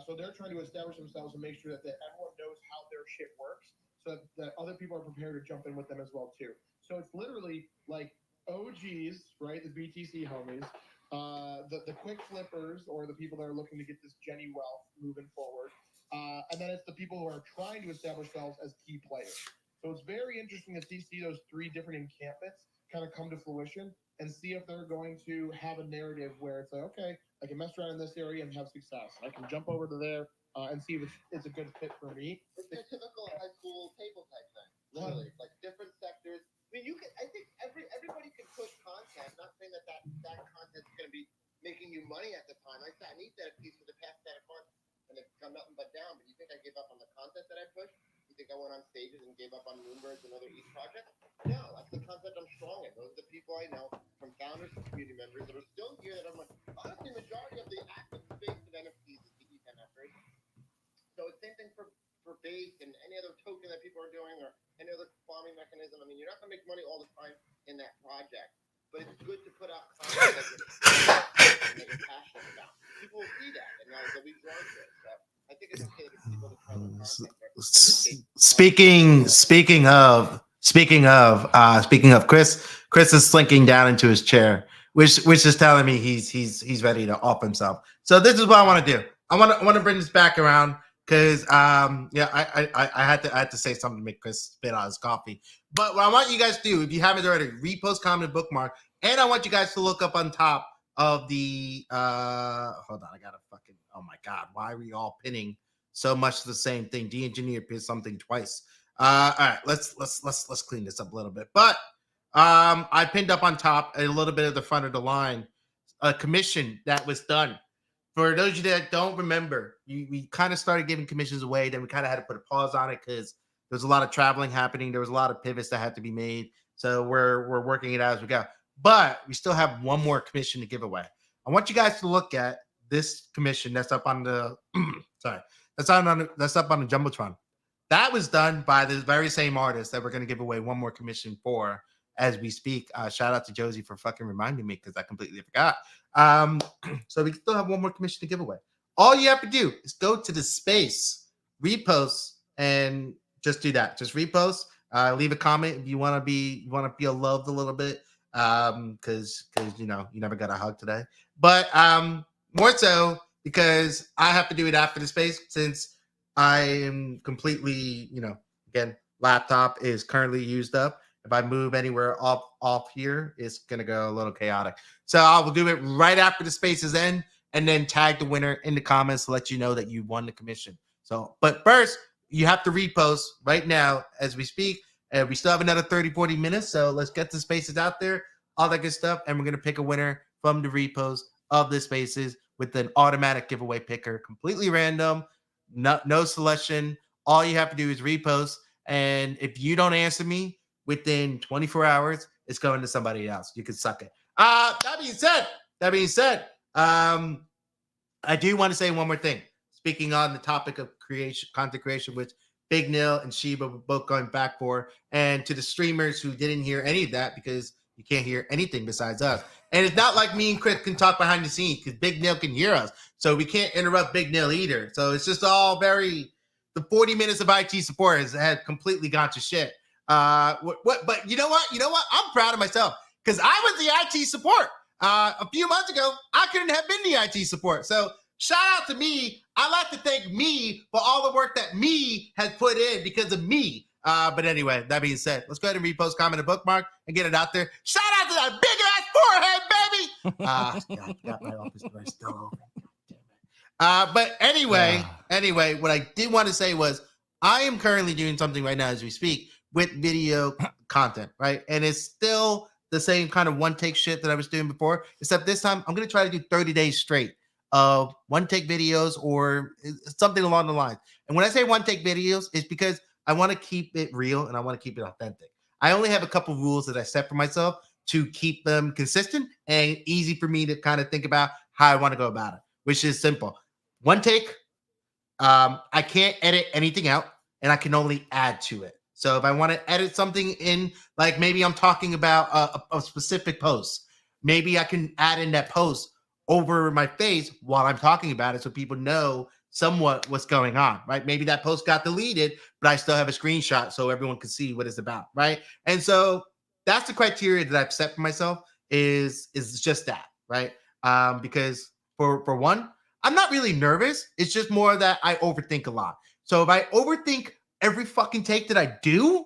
So they're trying to establish themselves and make sure that everyone knows how their shit works, so that other people are prepared to jump in with them as well too. So it's literally like OGs, right? The BTC homies, the quick flippers, or the people that are looking to get this Jenny wealth moving forward. And then it's the people who are trying to establish themselves as key players. So it's very interesting to see those three different encampments kind of come to fruition and see if they're going to have a narrative where it's like, okay, I can mess around in this area and have success. I can jump over to there and see if it's a good fit for me. It's a typical high school table type thing. Literally, it's like different sectors. I mean, I think everybody can push content. Not saying that content is going to be making you money at the time. I sat and eat that piece for the past 10 months, and it's come nothing but down. But you think I gave up on the content that I pushed? You think I went on stages and gave up on Moonbirds and other East projects? No, that's the content I'm strong in. Those are the people I know, from founders to community members, that are still here. That I'm like, honestly, majority of the active space of NFTs is the ETNFers. So it's same thing for base and any other token that people are doing, or any other farming mechanism. I mean, you're not going to make money all the time in that project, but it's good to put out content that you're passionate about. People will see that, and they'll be drawn to it. So I think it's okay for people to try the content. Speaking of Chris is slinking down into his chair, which is telling me he's ready to off himself. So this is what I want to do. I want to bring this back around, because I had to say something to make Chris spit out his coffee. But what I want you guys to do, if you haven't already, repost, comment, bookmark, and I want you guys to look up on top of the hold on, I gotta fucking, oh my god, why are we all pinning so much the same thing? De-engineer pinned something twice. All right, let's clean this up a little bit. But I pinned up on top a little bit of the front of the line a commission that was done. For those of you that don't remember, we kind of started giving commissions away. Then we kind of had to put a pause on it because there's a lot of traveling happening. There was a lot of pivots that had to be made. So we're working it out as we go. But we still have one more commission to give away. I want you guys to look at this commission that's up on the sorry, that's up on the Jumbotron. That was done by the very same artist that we're going to give away one more commission for as we speak. Shout out to Josie for fucking reminding me because I completely forgot. So we still have one more commission to give away. All you have to do is go to the space, repost, and just do that. Just repost. Leave a comment if you want to feel loved a little bit. Because you never got a hug today. But more so because I have to do it after the space since I am completely, again, laptop is currently used up. If I move anywhere off here, it's gonna go a little chaotic. So I will do it right after the spaces end, and then tag the winner in the comments to let you know that you won the commission. So, but first, you have to repost right now as we speak. And we still have another 30, 40 minutes. So let's get the spaces out there, all that good stuff. And we're gonna pick a winner from the repost of the spaces with an automatic giveaway picker, completely random, no selection. All you have to do is repost. And if you don't answer me within 24 hours, it's going to somebody else. You can suck it. That being said, I do want to say one more thing. Speaking on the topic of content creation, which Big Nil and Sheba were both going back for, and to the streamers who didn't hear any of that because you can't hear anything besides us. And it's not like me and Chris can talk behind the scenes because Big Nil can hear us. So we can't interrupt Big Nil either. So it's just all the 40 minutes of IT support has completely gone to shit. But you know what? I'm proud of myself because I was the IT support. A few months ago, I couldn't have been the IT support. So shout out to me. I like to thank me for all the work that me has put in because of me. But anyway, that being said, let's go ahead and repost, comment, and bookmark and get it out there. Shout out to that big ass forehead, baby. Got my office door still open. But anyway, what I did want to say was I am currently doing something right now as we speak with video content, right? And it's still the same kind of one take shit that I was doing before, except this time I'm going to try to do 30 days straight of one take videos or something along the lines. And when I say one take videos, it's because I want to keep it real and I want to keep it authentic. I only have a couple rules that I set for myself to keep them consistent and easy for me to kind of think about how I want to go about it, which is simple. One take, I can't edit anything out and I can only add to it. So if I want to edit something in, like maybe I'm talking about a specific post, maybe I can add in that post over my face while I'm talking about it so people know somewhat what's going on, right? Maybe that post got deleted, but I still have a screenshot so everyone can see what it's about, right? And so that's the criteria that I've set for myself is just that, right? Because for one, I'm not really nervous. It's just more that I overthink a lot. So if I overthink every fucking take that I do,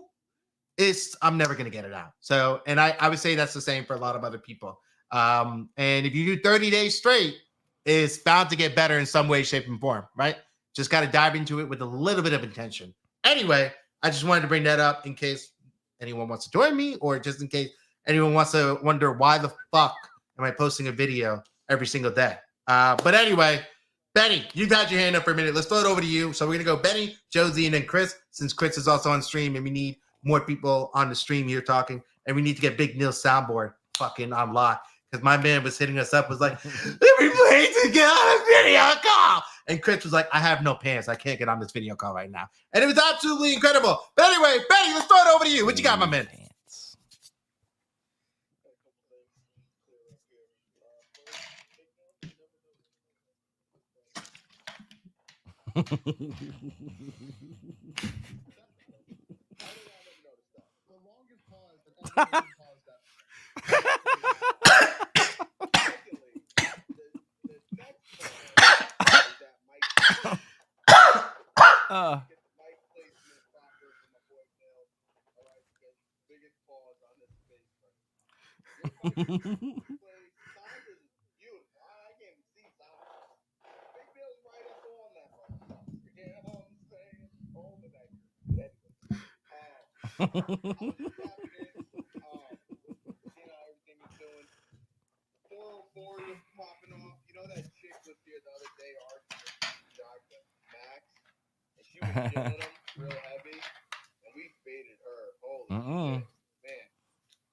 I'm never going to get it out. So, and I would say that's the same for a lot of other people. And if you do 30 days straight, it's bound to get better in some way, shape, and form, right? Just got to dive into it with a little bit of intention. Anyway, I just wanted to bring that up in case anyone wants to join me or just in case anyone wants to wonder why the fuck am I posting a video every single day. But anyway, Benny, you've had your hand up for a minute. Let's throw it over to you. So we're going to go Benny, Josie, and then Chris, since Chris is also on stream and we need more people on the stream here talking. And we need to get Big Neil's soundboard fucking on lock. Because my man was hitting us up, was like, let me please to get on a video call. And Chris was like, I have no pants. I can't get on this video call right now. And it was absolutely incredible. But anyway, Benny, let's throw it over to you. What you got, my man?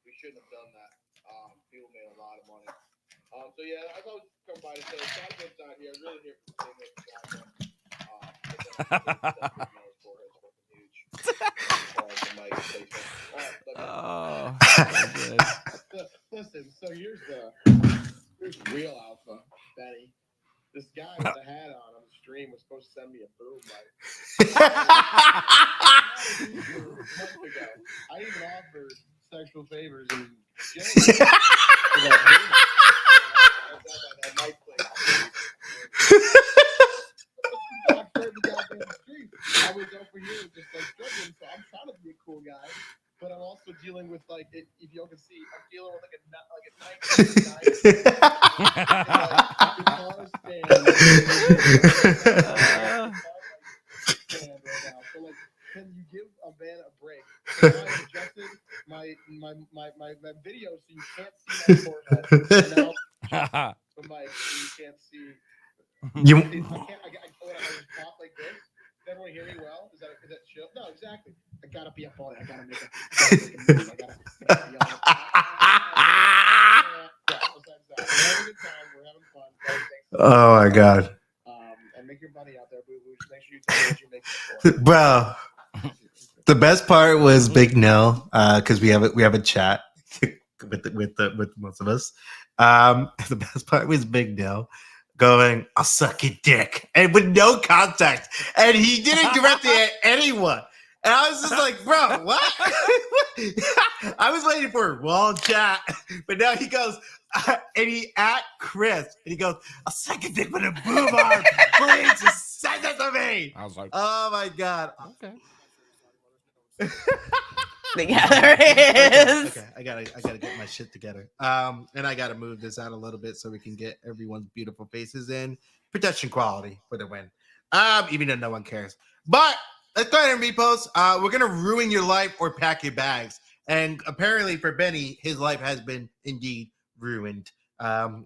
We shouldn't have done that. People made a lot of money. So yeah, I was I just said, Shotgun's not here. I was really here for the thing with Shotgun. But Oh, listen, so here's real alpha, Benny. This guy with the hat on the stream was supposed to send me a boom mic. Months ago. I even offered sexual favors and I was over here just like struggling, so I'm trying to be a cool guy, but I'm also dealing with like if y'all can see, I'm dealing with can you give a man a break? So I adjusted my video so you can't see my forehead. And now the mic so you can't see. I just talk like this. Does everyone hear me well? Is that chill? No, exactly. I gotta be up on it. I gotta make a move. I gotta be on it. We're having a good time. We're having fun. Oh my god. And make your money out there, boo boo. Just make sure you tell me what you're making it for. Bro. The best part was Big Nil, because we have a chat with most of us. The best part was Big Nil going, "I'll suck your dick," and with no context, and he didn't direct it at anyone. And I was just like, "Bro, what?" I was waiting for a long chat, but now he goes, and he at Chris, and he goes, "I'll suck your dick with a boom arm. Please just send it to me." I was like, "Oh my god." okay. Yeah, there it is. Okay, I gotta get my shit together. And I gotta move this out a little bit so we can get everyone's beautiful faces in. Production quality for the win. Even though no one cares. But let's go ahead and repost. We're gonna ruin your life or pack your bags. And apparently for Benny, his life has been indeed ruined.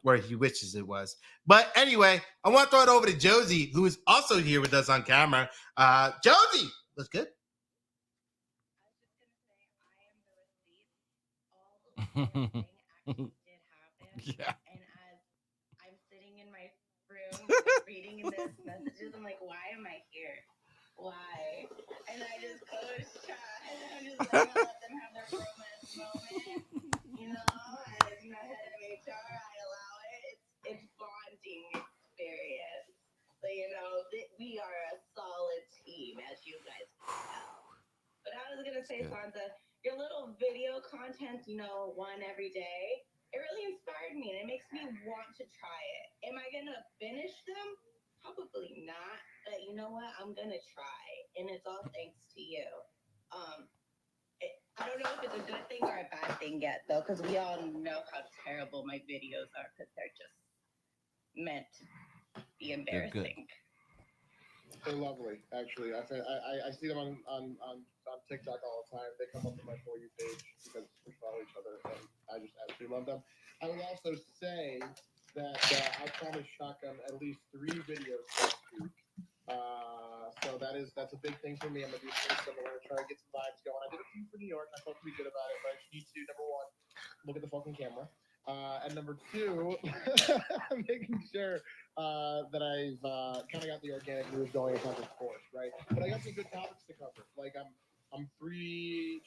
Where he wishes it was. But anyway, I want to throw it over to Josie, who is also here with us on camera. Josie, what's good? Yeah. And as I'm sitting in my room reading this messages, I'm like, why am I here? Why? And I just close chat and I'm just like, let them have their romance moment. You know, as my head of HR, I allow it. It's bonding experience. So, you know, we are a solid team, as you guys can tell. But I was gonna say, Sansa, your little video content, you know, one every day, it really inspired me and it makes me want to try it. Am I gonna finish them? Probably not, but you know what? I'm gonna try, and it's all thanks to you. I don't know if it's a good thing or a bad thing yet, though, because we all know how terrible my videos are, because they're just meant to be embarrassing. They're lovely, actually. I see them on TikTok all the time. They come up on my For You page because we follow each other, and I just absolutely love them. I would also say that I promised Shotgun at least 3 videos next week. So that's a big thing for me. I'm gonna do something similar, try to get some vibes going. I did a few for New York. I felt pretty good about it, but I just need to, number 1, look at the fucking camera. And number 2, making sure that I've kind of got the organic moves going as much as course, right? But I got some good topics to cover. Like I'm 2.5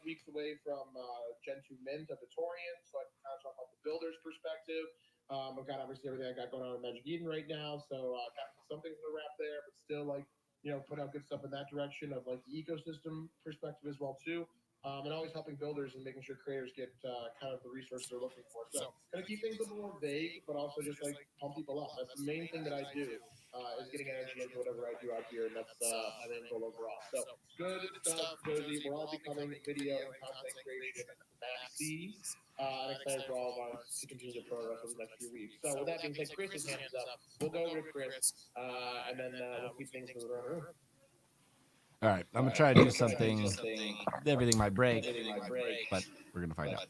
weeks away from Gen 2 Mint of the Torian, so I can kind of talk about the builder's perspective. I've got obviously everything I got going on in Magic Eden right now, so I've got some things to wrap there, but still like, you know, put out good stuff in that direction of like the ecosystem perspective as well too. And always helping builders and making sure creators get kind of the resources they're looking for. So gonna keep things a little more vague, but also just like pump people up. That's the main thing that I do is getting energy into whatever I do out here, and that's my main goal overall. So good stuff, Josie. We're all becoming video and content creation maxis. I'm excited for all of us to continue to progress over the next few weeks. So with that being said, Chris's hand is up. We'll go over to Chris, and then we'll keep things moving around. All right, I'm gonna try to do something. Everything might break, but we're gonna find out.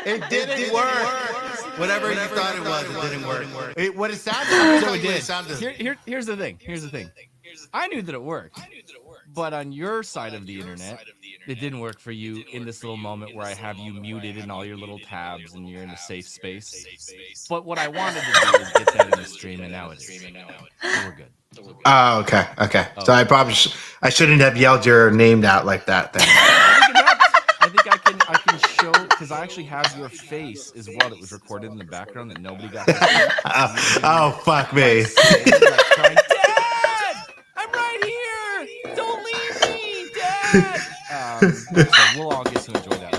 It didn't work. Whatever you thought it was, it didn't work. What it sounded like. So it did. Here's the thing. I knew that it worked, but on your side of the internet, it didn't work for you in this little moment where I have you muted in all your little tabs and you're in a safe space. But what I wanted to do is get that in the stream, and now it is. So we're good. Oh, okay. So I probably I shouldn't have yelled your name out like that then. I think I can show, because I actually have your face as well that was recorded in the background that nobody got to see. Oh, fuck me. Like crying, Dad, I'm right here. Don't leave me, Dad. So we'll all get to enjoy that.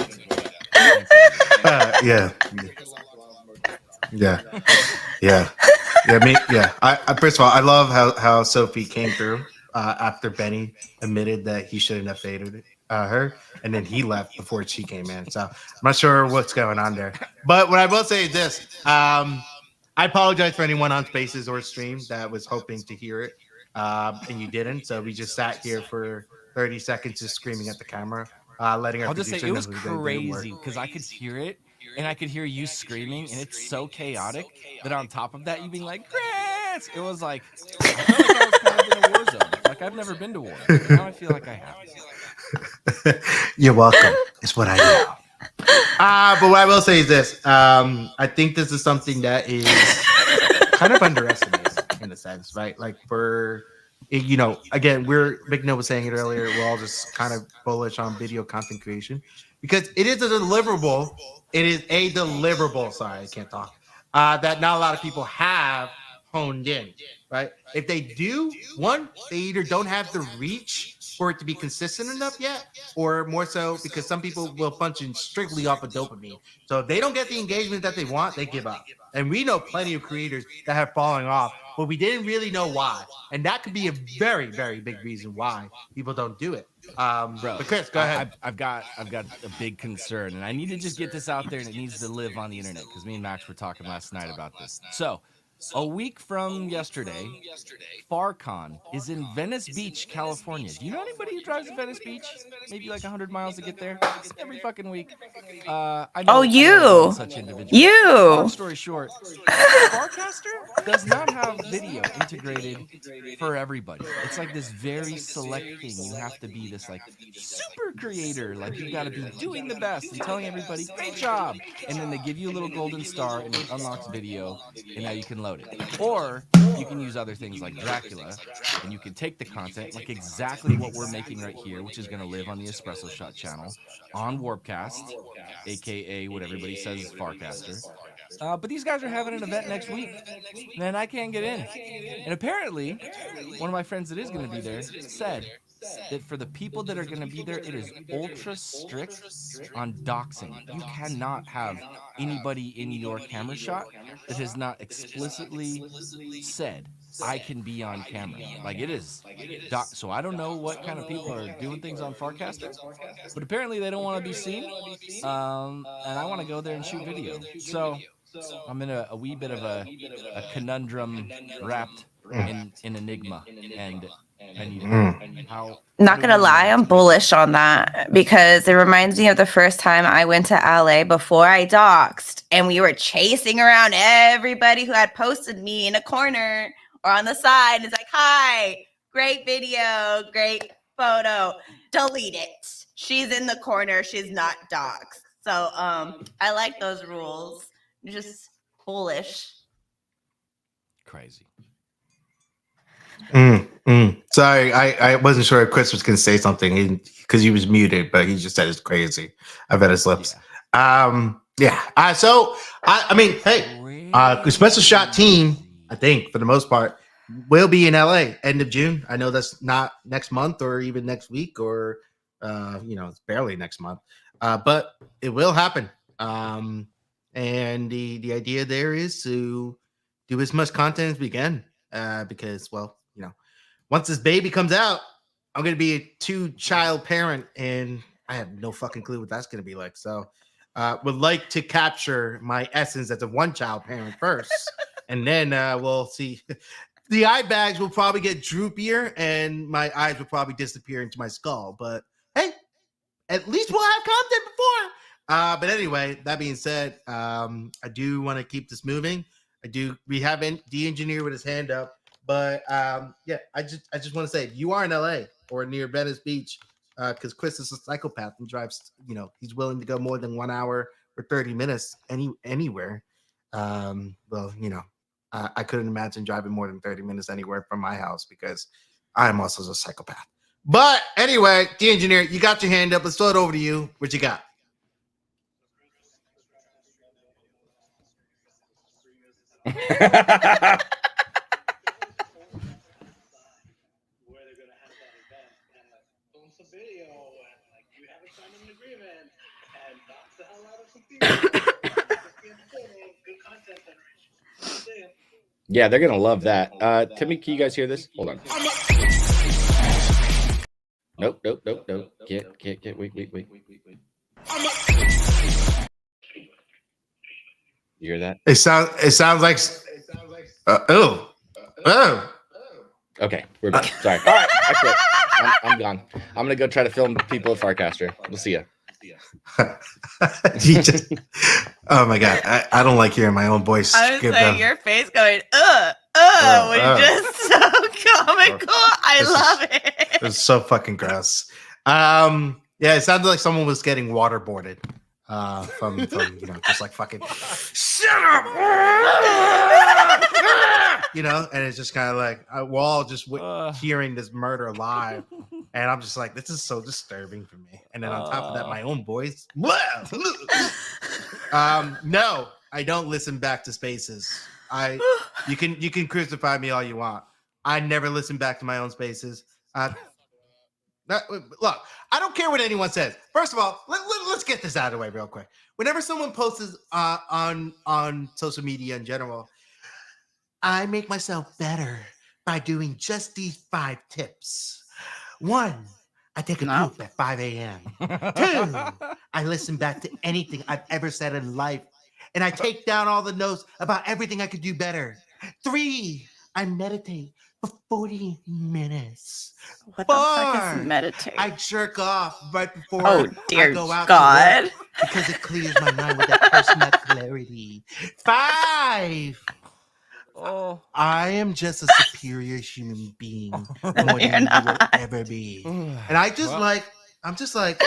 I first of all, I love how Sophie came through after Benny admitted that he shouldn't have faded her, and then he left before she came in. So I'm not sure what's going on there. But what I will say is this: I apologize for anyone on Spaces or stream that was hoping to hear it, and you didn't. So we just sat here for 30 seconds just screaming at the camera, letting our I'll just say producer it know was who didn't work. crazy because I could hear it and I could hear you screaming, and it's so chaotic that on top of that, you being like, Chris, it was like, I felt like I was kind of in a war zone. Like I've never been to war, but now I feel like I have. You're welcome. It's what I do. But what I will say is this: I think this is something that is kind of underestimated in a sense, right? Like for again, Big No was saying it earlier. We're all just kind of bullish on video content creation because it is a deliverable. It is a deliverable. Sorry, I can't talk. That not a lot of people have honed in, right? If they do, they either don't have the reach for it to be consistent enough yet, or more so because some people will function strictly off of dopamine. So if they don't get the engagement that they want, they give up. And we know plenty of creators that have fallen off, but we didn't really know why. And that could be a very, very big reason why people don't do it. Bro, but Chris, go ahead. I've got a big concern, and I need to just get this out there, and it needs to live on the internet because me and Max were talking last night about this. So, a week from yesterday, FarCon is in Venice Beach, California. Do you know anybody who drives to Venice Beach? Maybe like 100 miles to get there every fucking week. I know. You. Such individuals. You. Long story short, Farcaster does not have video integrated for everybody. It's like this very select thing. You have to be this like super creator. Like you got to be doing the best and telling everybody, great job. And then they give you a little golden star and it unlocks video, and now you can load it. Or you can use other things like Dracula, and you can take the content like exactly what we're making right here, which is going to live on the Espresso Shot channel on Warpcast, aka what everybody says is Farcaster. But these guys are having an event next week, and I can't get in. And apparently, one of my friends that is going to be there said that for the people that are going to be there, it is ultra strict on doxing. You cannot have anybody in your camera shot that has not explicitly said, I can be on camera. Like it is. So I don't know what kind of people are doing things on Farcaster, but apparently they don't want to be seen. And I want to go there and shoot video. So I'm in a wee bit of a conundrum wrapped in enigma, and I need how. Not gonna lie, I'm bullish on that because it reminds me of the first time I went to LA before I doxed, and we were chasing around everybody who had posted me in a corner or on the side. It's like, hi, great video, great photo, delete it. She's in the corner, she's not doxed. So I like those rules. Just bullish. Crazy. Sorry, I wasn't sure if Chris was going to say something because he was muted, but he just said it's crazy. I bet his lips. Yeah. So I mean, hey, Special Shot team, I think for the most part, will be in LA end of June. I know that's not next month or even next week or it's barely next month, but it will happen. And the idea there is to do as much content as we can, because, well, once this baby comes out, I'm going to be a 2-child parent, and I have no fucking clue what that's going to be like. So would like to capture my essence as a 1-child parent first, and then we'll see. The eye bags will probably get droopier, and my eyes will probably disappear into my skull. But, hey, at least we'll have content before. But anyway, that being said, I do want to keep this moving. We haven't de-engineered with his hand up, but yeah, I just want to say you are in LA or near Venice Beach, because Chris is a psychopath and drives, he's willing to go more than 1 hour or 30 minutes anywhere. Well, I couldn't imagine driving more than 30 minutes anywhere from my house because I'm also a psychopath. But anyway, de-engineer, you got your hand up. Let's throw it over to you. What you got? Where they're gonna have that event and like film some video and like you haven't signed an agreement and knock the hell out of some people. Just be entertaining, good content generation. Yeah, they're gonna love that. Timmy, can you guys hear this? Hold on. Nope. Can't. Wait. You hear that? It sounds like Okay, we're done. Sorry. All right, I quit. I'm gone. I'm gonna go try to film people at Farcaster. We'll see ya. Oh my god, I don't like hearing my own voice. I was saying your face going, was just so comical. I love it. It's so fucking gross. Yeah, it sounded like someone was getting waterboarded. From just like fucking shut up, and it's just kind of like we're all just hearing this murder live, and I'm just like, this is so disturbing for me. And then on top of that, my own voice. No, I don't listen back to spaces. You can crucify me all you want. I never listen back to my own spaces. Look, I don't care what anyone says. First of all, let's get this out of the way real quick. Whenever someone posts on social media in general, I make myself better by doing just these 5 tips. 1, I take a poop at 5 a.m. 2, I listen back to anything I've ever said in life, and I take down all the notes about everything I could do better. 3, I meditate for 40 minutes. What the fuck is meditate? I jerk off right before I go out to work because it clears my mind with that personal clarity. 5, I am just a superior human being more than you will ever be. And I'm just like,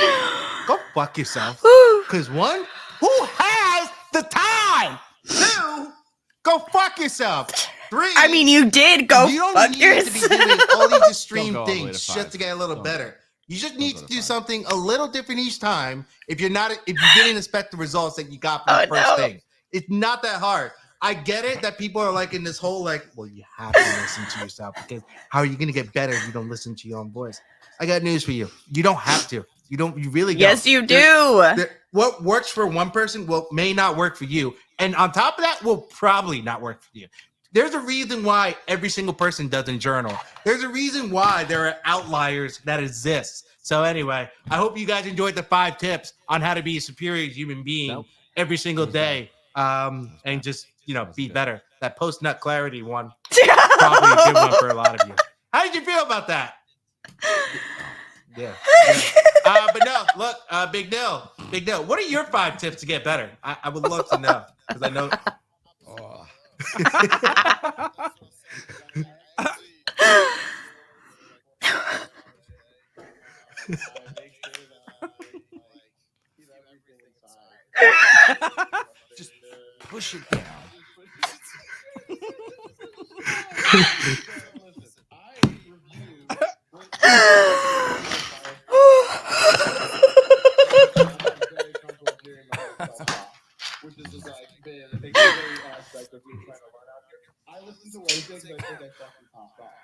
go fuck yourself. Because 1, who has the time? 2, go fuck yourself. 3, I mean, you did go you don't fuck need yourself. to be doing all these extreme Don't go all the way things to just 5. to get a little Don't better. You just need to go to do 5. something a little different each time if you didn't expect the results that you got from the first thing. It's not that hard. I get it that people are like in this whole like, well, you have to listen to yourself because how are you going to get better if you don't listen to your own voice? I got news for you. You don't have to. You really don't. Yes, you do. What works for one person may not work for you. And on top of that, will probably not work for you. There's a reason why every single person doesn't journal. There's a reason why there are outliers that exist. So anyway, I hope you guys enjoyed the 5 tips on how to be a superior human being every single day. And just, be better. That post-nut clarity one, probably a good one for a lot of you. How did you feel about that? Yeah. But no, look, Big Nil, what are your 5 tips to get better? I would love to know because I know. Just push it down. Which is just like the very aspect of me trying to learn out here. I listened to Wednesday because I think I fucking popped off.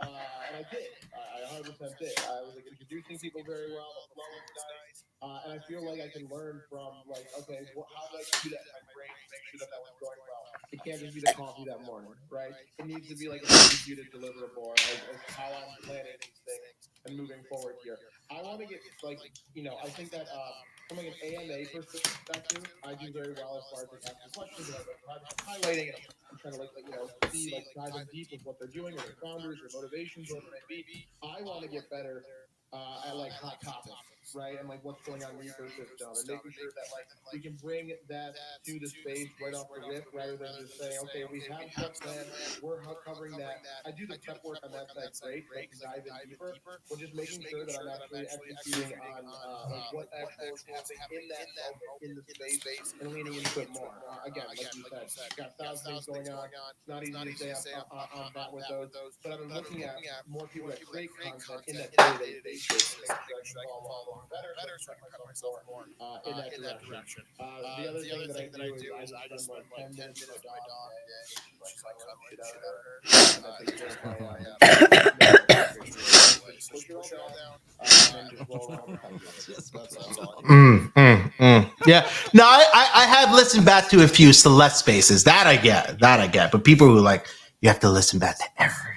And I did. I 100% did. I was like introducing people very well. The flow was nice. And I feel like I can learn from like, okay, how do I do that in my brain to make sure that was going well? It can't just be the coffee that morning, right? It needs to be like a executed deliverable as how I'm planning these things and moving forward here. I want to get like, I think that from like an AMA perspective, I do very well as far as like asking questions and I'm highlighting it. I'm trying to see dive in deep with what they're doing or their founders or motivations, whatever it may be. I want to get better at like hot topics. right? And like what's going on in the ecosystem, and making sure that like we can bring that to the space right off the rip, rather than just saying, okay, we have stuff planned, we're covering that. I do the prep work on that side great, but to dive in deeper, we're just making sure that I'm actually executing on like what actual is happening in that moment in the space and leaning into it more. Again, like you said, got 1,000 things going on. It's not easy to stay on that with those, but I've been looking at more people that create content in that day-to-day basis to make sure I can follow along better, so I can set myself more in that direction. The other thing that I do is I just spend like 10 minutes with my dog today, and she's like cuddling shit out of her, and that takes care of my just push it all down, and then just roll around with that. That's all. Yeah. No, I have listened back to a few Celeste spaces. That I get. But people who like, you have to listen back to every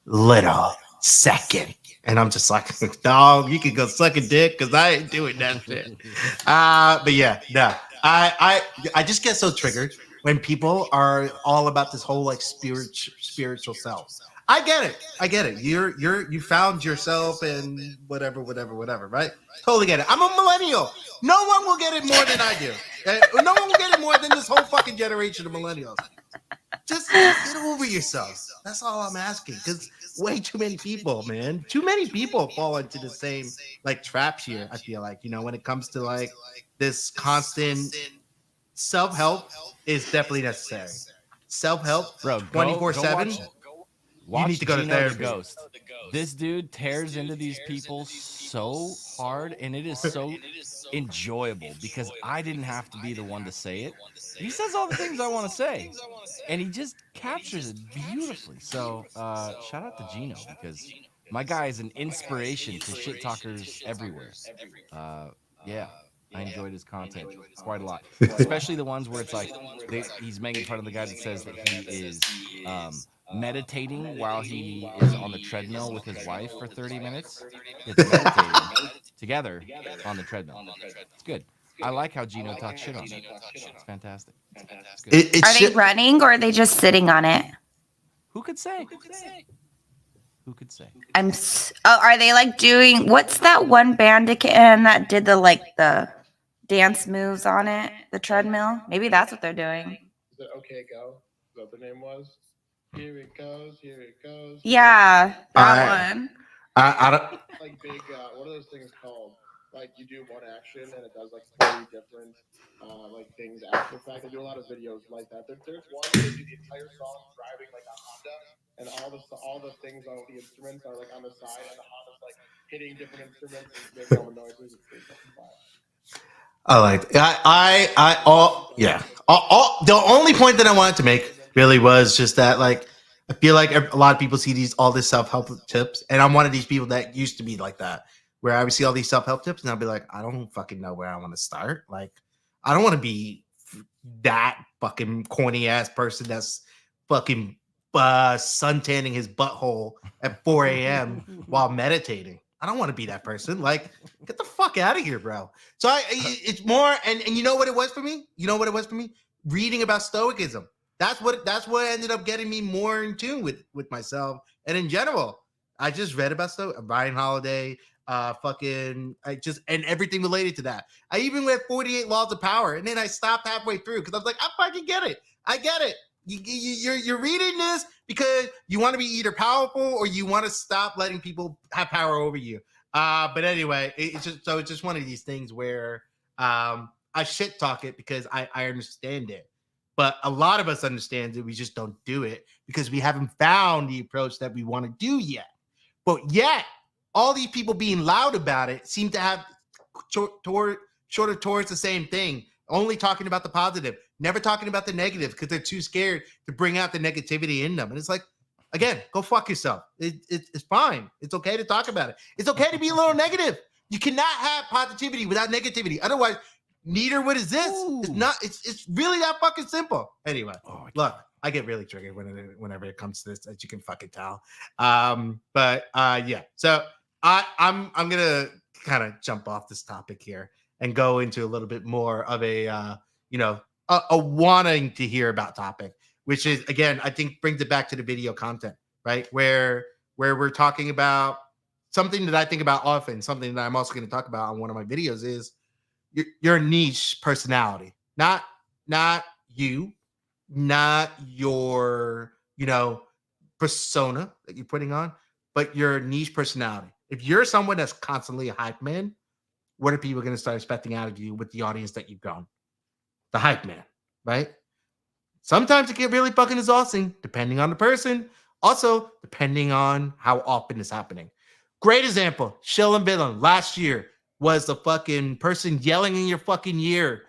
little second. And I'm just like, dog, you can go suck a dick because I ain't doing that shit. But yeah, no. I just get so triggered when people are all about this whole like spiritual self. I get it. You found yourself and whatever, right? Totally get it. I'm a millennial. No one will get it more than I do. No one will get it more than this whole fucking generation of millennials. Just get over yourself. That's all I'm asking. Because way too many people, man. Too many people fall into the same like traps here. I feel like, when it comes to like this constant self-help is definitely necessary. Self-help, Bro, 24/7. Watch need to go to Gino the therapy. Ghost. This dude tears into these people so hard, and it is so enjoyable because I didn't have to be the one to say it. He says all the things I want to say, and he just captures it beautifully. So, shout out to Gino because my guy is an inspiration to shit talkers everywhere. Yeah, I enjoyed his content quite a lot, especially the ones where it's like he's making fun of the guy that says that he is meditating while he is on the treadmill with his wife for 30 minutes. It's meditating together on the treadmill. It's good. I like how Gino talks shit on it. It's fantastic. It's good. Are they running or are they just sitting on it? Who could say? Who could say? Are they like doing? What's that one band again that did the dance moves on it? The treadmill. Maybe that's what they're doing. Is it Okay Go? Is that what the name was? Here it goes. Here it goes. Yeah, that one. I don't. Like big. What are those things called? Like you do one action and it does like 40 different like things after the fact. They do a lot of videos like that. There's one where they do the entire song driving like a Honda, and all the things on the instruments are like on the side, and the Honda's like hitting different instruments and making all the noises. It's pretty fucking fun. I like. The only point that I wanted to make really was just that, like, I feel like a lot of people see all this self-help tips, and I'm one of these people that used to be like that, where I would see all these self-help tips, and I'll be like, I don't fucking know where I want to start. Like, I don't want to be that fucking corny ass person that's fucking suntanning his butthole at 4 a.m. while meditating. I don't want to be that person. Like, get the fuck out of here, bro. So it's more, and you know what it was for me? Reading about Stoicism. That's what ended up getting me more in tune with myself and in general. I just read about Ryan Holiday, and everything related to that. I even read 48 Laws of Power, and then I stopped halfway through because I was like, I fucking get it. I get it. You're reading this because you want to be either powerful or you want to stop letting people have power over you. But anyway, it's just one of these things where I shit talk it because I understand it. But a lot of us understand it. We just don't do it because we haven't found the approach that we want to do yet. But yet, all these people being loud about it seem to have towards the same thing. Only talking about the positive, never talking about the negative because they're too scared to bring out the negativity in them. And it's like, again, go fuck yourself. It's fine. It's okay to talk about it. It's okay to be a little negative. You cannot have positivity without negativity. Otherwise, neither would exist. It's really that fucking simple. Anyway, look, I get really triggered whenever it comes to this, as you can fucking tell. Yeah. So I'm gonna kind of jump off this topic here and go into a little bit more of a wanting to hear about topic, which is, again, I think brings it back to the video content, right? Where we're talking about something that I think about often, something that I'm also going to talk about on one of my videos is your niche personality, not you, not your persona that you're putting on, but your niche personality. If you're someone that's constantly a hype man, what are people going to start expecting out of you with the audience that you've grown? The hype man, right? Sometimes it can get really fucking exhausting, depending on the person. Also, depending on how often it's happening. Great example, Shill and Villain last year was the fucking person yelling in your fucking ear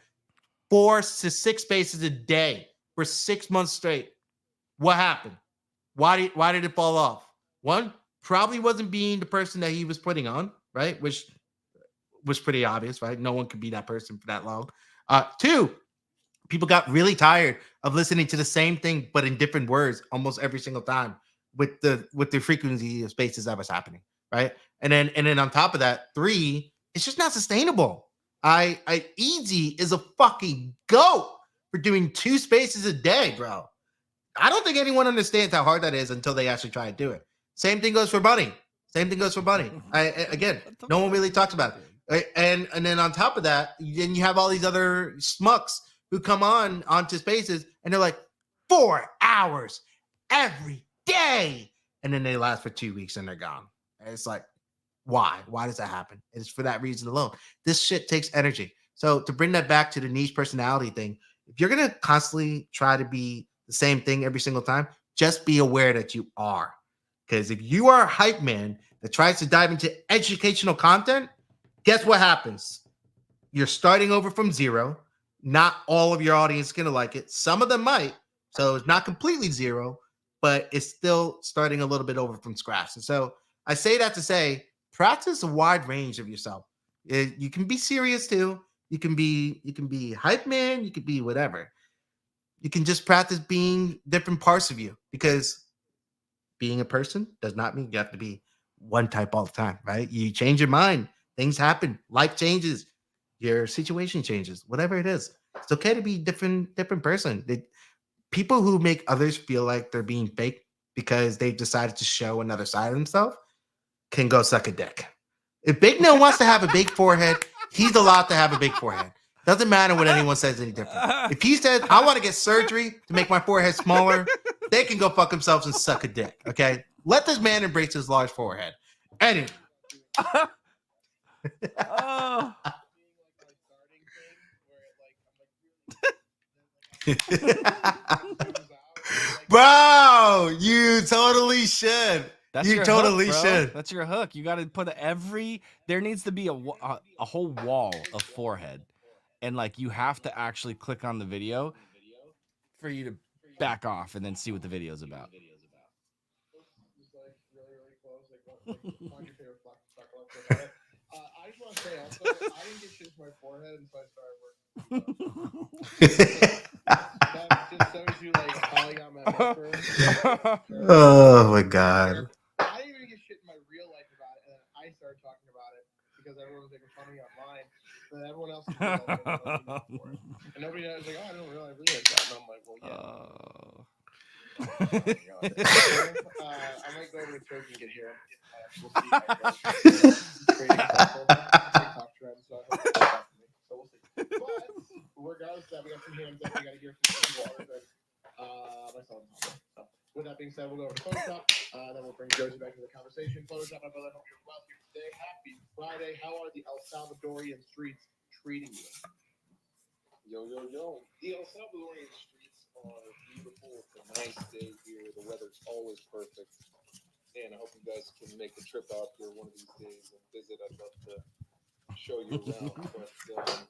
4 to 6 spaces a day for 6 months straight. What happened? Why did it fall off? One, probably wasn't being the person that he was putting on, right? Which was pretty obvious, right? No one could be that person for that long. Two, people got really tired of listening to the same thing but in different words almost every single time with the frequency of spaces that was happening, right? And then on top of that, three, it's just not sustainable. I Easy is a fucking goat for doing 2 spaces a day, bro. I don't think anyone understands how hard that is until they actually try to do it. Same thing goes for Bunny. Same thing goes for Bunny. Again, no one really talks about it. Right? And then on top of that, then you have all these other schmucks who come onto spaces and they're like 4 hours every day, and then they last for 2 weeks and they're gone. And it's like, why? Why does that happen? It's for that reason alone. This shit takes energy. So to bring that back to the niche personality thing, if you're gonna constantly try to be the same thing every single time, just be aware that you are. Because if you are a hype man that tries to dive into educational content, guess what happens? You're starting over from zero. Not all of your audience is going to like it. Some of them might. So it's not completely zero, but it's still starting a little bit over from scratch. And so I say that to say, practice a wide range of yourself. You can be serious too. You can be hype man. You could be whatever. You can just practice being different parts of you, because being a person does not mean you have to be one type all the time, right? You change your mind, things happen, life changes, your situation changes, whatever it is. It's okay to be different person. People who make others feel like they're being fake because they've decided to show another side of themselves can go suck a dick. If Big Neil wants to have a big forehead, he's allowed to have a big forehead. Doesn't matter what anyone says any different. If he says, I want to get surgery to make my forehead smaller, they can go fuck themselves and suck a dick, okay? Let this man embrace his large forehead. Anyway. Oh. Bro, you totally should. That's you your totally hook, bro. should. That's your hook. You got to put there needs to be a whole wall of forehead. And like you have to actually click on the video for you to back off and then see what the video's about. I just want to say also, I didn't get shit to my forehead until I started working. That just shows you like how I got my first. Oh my God. I didn't even get shit in my real life about it, and then I started talking about it because everyone was making fun of me online. But everyone else was for it. And nobody was like, oh, I don't really realize that. And I'm like, well, yeah. I might go over to Turkey and get here. We'll see how it goes. TikTok trend, so I hope that's me. So we'll see. But regardless of that, we got some hands up. We got to hear from some water. Myself and Tom. So with that being said, we'll go over to Photoshop. Then we'll bring Josie back to the conversation. Photoshop, my brother, I hope you're well here today. Happy Friday. How are the El Salvadorian streets treating you? Yo. The El Salvadorian streets are beautiful. It's a nice day here. The weather's always perfect. And I hope you guys can make a trip out here one of these days and visit. I'd love to show you around. But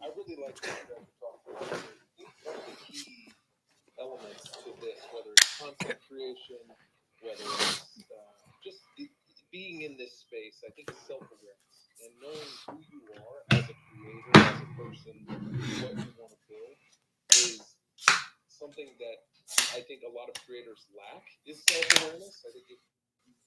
I really like what you guys are talking about. I think one of the key elements to this, whether it's content creation, whether it's just being in this space, I think it's self-awareness and knowing who you are as a creator, as a person, what you want to build is something that I think a lot of creators lack, is self-awareness. I think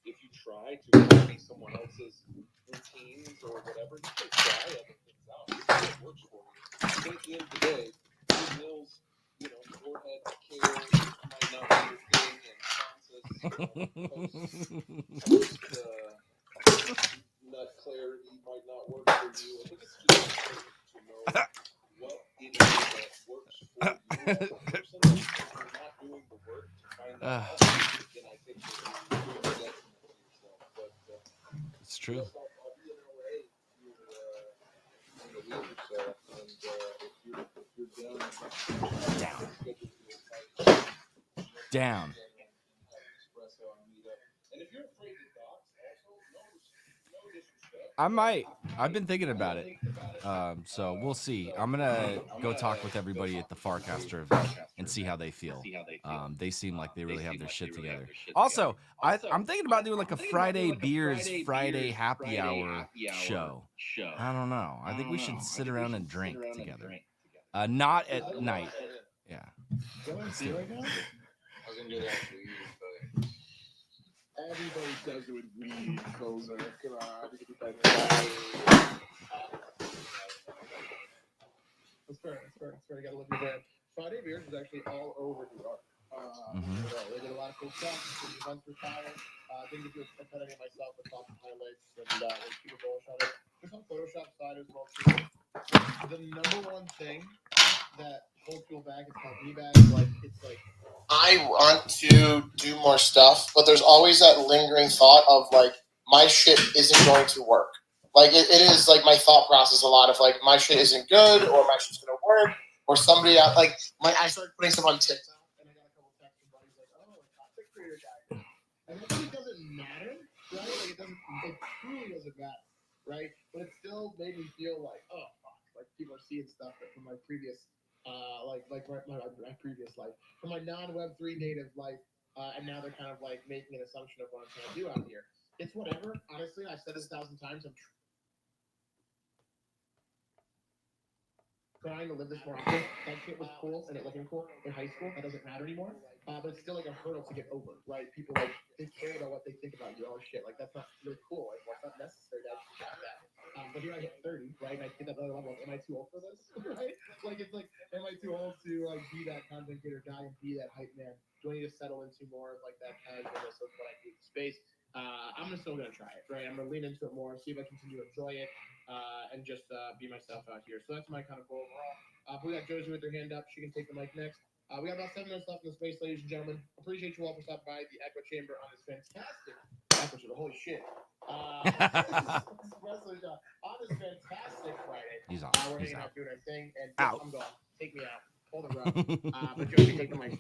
if you try to copy someone else's routines or whatever, you can try other things out. It works for you. But at the end of the day, Mill's, forehead care might not be your thing, and Francis post nut clarity might not work for you. I think it's just important to know what it is that works for you as a person. If you're not doing the work to find that out, then I think that you're doing a detriment to yourself. But It's true. I'll be in LA here in a week or so, and if you're down, Down. schedule for a Down. and have an espresso and meet up. And if you're afraid to dox, also no disrespect. I might. I've been thinking about it. So we'll see. I'm gonna go talk with everybody at the Farcaster event and see how they feel. They seem like they really have their shit together. Also, I'm thinking about doing like a Friday beers, Friday happy hour show. I don't know. I think we should sit around and drink together. Not at night. Yeah. Let's do it. I was gonna do that for you, but everybody does it with weed, Kozer. Come on, you can get that. That's fair. You gotta live your brand. Friday Beers is actually all over New York. They did a lot of cool stuff. The events were fire. Didn't get to attend any myself, but saw some highlights and was super bullish on it. Just on Photoshop side as well too. The number one thing that holds people back is how me back. It's like I want to do more stuff, but there's always that lingering thought of like my shit isn't going to work. Like it is like my thought process a lot of like my shit isn't good or my shit's gonna work or somebody out like I started putting stuff on TikTok and I got a couple texts from buddies like, oh, content creator guy. And it really doesn't matter, right? Like it truly doesn't matter, right? But it still made me feel like, oh fuck, like people are seeing stuff that from my previous my previous life, from my non-Web3 native life, and now they're kind of like making an assumption of what I'm trying to do out here. It's whatever. Honestly, I've said this 1,000 times. I'm trying to live this more often. That shit was cool and it looking cool in high school. That doesn't matter anymore. But it's still like a hurdle to get over, right? People like they care about what they think about you. Oh shit, like that's not really cool. Like well, it's not necessary to actually have that. But here I hit 30, right? And I get that other level. Am I too old for this? Right? Like it's like, am I too old to like be that content creator guy and be that hype man? Do I need to settle into more of like that casualness of what I do in space? I'm still gonna try it, right? I'm gonna lean into it more, see if I continue to enjoy it, and just be myself out here. So that's my kind of goal overall. We got Josie with her hand up. She can take the mic next. We got about 7 minutes left in the space, ladies and gentlemen. Appreciate you all for stopping by the Echo Chamber on this fantastic episode. Holy shit. On this fantastic Friday. He's on. We're He's hanging out. out doing our thing. And Out. I'm gone. Take me out. Hold the rug. But Josie, take the mic.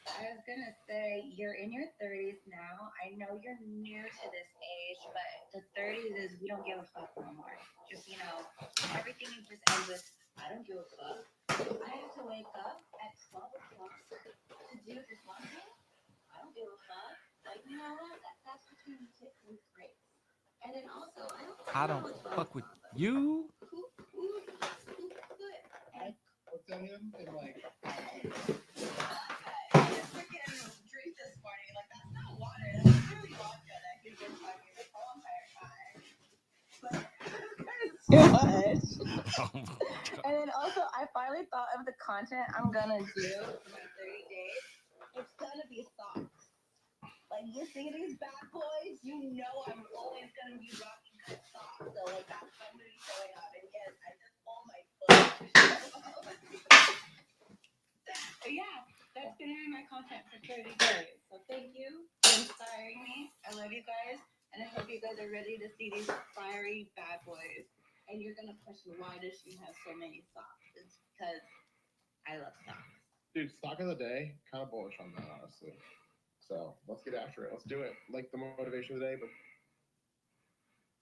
I was gonna say you're in your 30s now. I know you're new to this age, but the 30s is we don't give a fuck no more. Just everything just ends with I don't give a fuck. I have to wake up at 12 o'clock to do this one thing. I don't give a fuck. Like you know what? That's between tips and scrapes. And then also I don't fuck with you. Who good? I'll tell him and like. Drink this morning. Like that's not water. That's literally vodka that he's been talking the whole entire time. But too much. And then also, I finally thought of the content I'm gonna do for my 30 days. It's gonna be socks. Like you see these bad boys, you know I'm always gonna be rocking good socks. So like that's what I'm gonna be showing up. And yes, I just pulled my foot. But yeah. That's gonna be my content for 30 days. So thank you for inspiring me. I love you guys, and I hope you guys are ready to see these fiery bad boys. And you're gonna question why does she have so many socks? It's because I love socks. Dude, stock of the day, kind of bullish on that, honestly. So let's get after it. Let's do it. Like the motivation of the day, but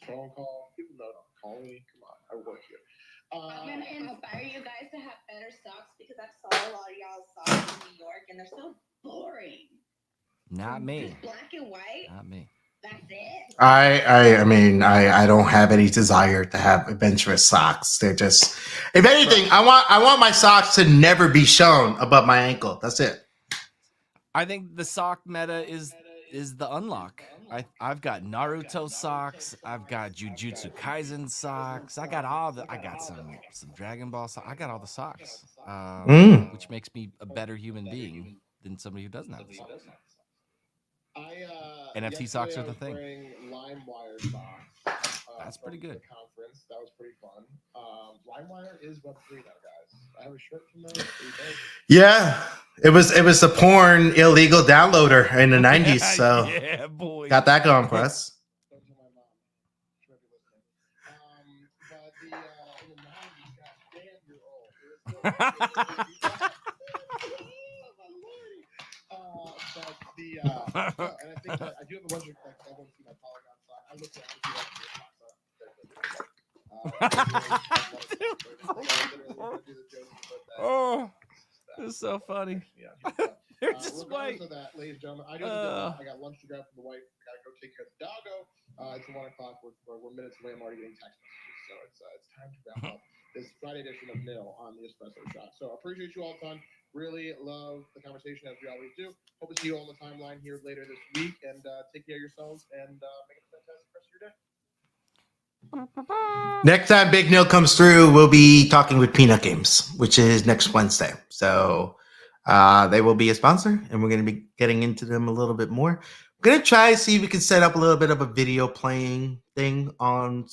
phone call. People know don't call me. Come on, I work here. I'm gonna inspire you guys to have better socks because I saw a lot of y'all's socks in New York and they're so boring. Not me. Just black and white. Not me. That's it. I mean, I don't have any desire to have adventurous socks. They're just, if anything, I want my socks to never be shown above my ankle. That's it. I think the sock meta is the unlock. I've got Naruto socks. I've got Jujutsu Kaisen socks. I got some Dragon Ball socks. I got all the socks, which makes me a better human being than somebody who doesn't have the socks. NFT socks are the thing. LimeWire socks. That's pretty good. The conference. That was pretty fun. LimeWire is Web3 now, guys. I have a shirt from them. Yeah, it was a porn illegal downloader in the 90s. So yeah, boy. got that going for us. Don't tell my mom. She might be listening. But the in the 90s, gosh damn, you're old. But and I think that I do have a bunch of like I want to see my Polygon sock. I looked at Oh, this is so funny. Yeah. They're just white. Regardless of that, ladies and gentlemen, I got lunch to grab from the wife. Gotta go take care of the doggo. It's 1 o'clock. We're minutes away. I'm already getting text messages, so it's time to wrap up this Friday edition of Nil on the Espresso Shot. So I appreciate you all a ton. Really love the conversation as we always do. Hope to see you all on the timeline here later this week. And take care of yourselves and make it a fantastic rest of your day. Next time Big Nil comes through, we'll be talking with Peanut Games, which is next Wednesday. So they will be a sponsor, and we're going to be getting into them a little bit more. We're going to try to see if we can set up a little bit of a video playing thing on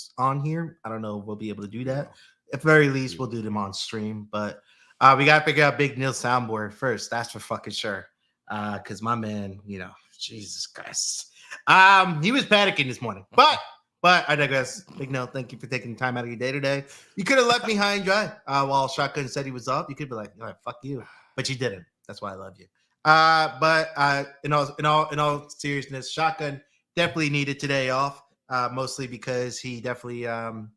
here. I don't know if we'll be able to do that. At the very least, we'll do them on stream. But we got to figure out Big Nil's soundboard first. That's for fucking sure. Because my man, Jesus Christ. He was panicking this morning. But I digress. Big Nil, thank you for taking the time out of your day today. You could have left me high and dry while Shotgun said he was up. You could be like, all right, fuck you. But you didn't. That's why I love you. But in all seriousness, Shotgun definitely needed today off. Mostly because he definitely, for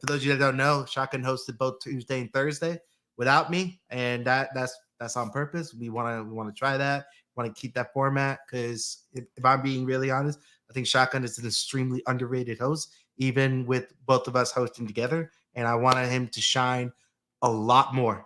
those of you that don't know, Shotgun hosted both Tuesday and Thursday without me, and that's on purpose. We want to try that. Want to keep that format because if I'm being really honest, I think Shotgun is an extremely underrated host, even with both of us hosting together. And I wanted him to shine a lot more.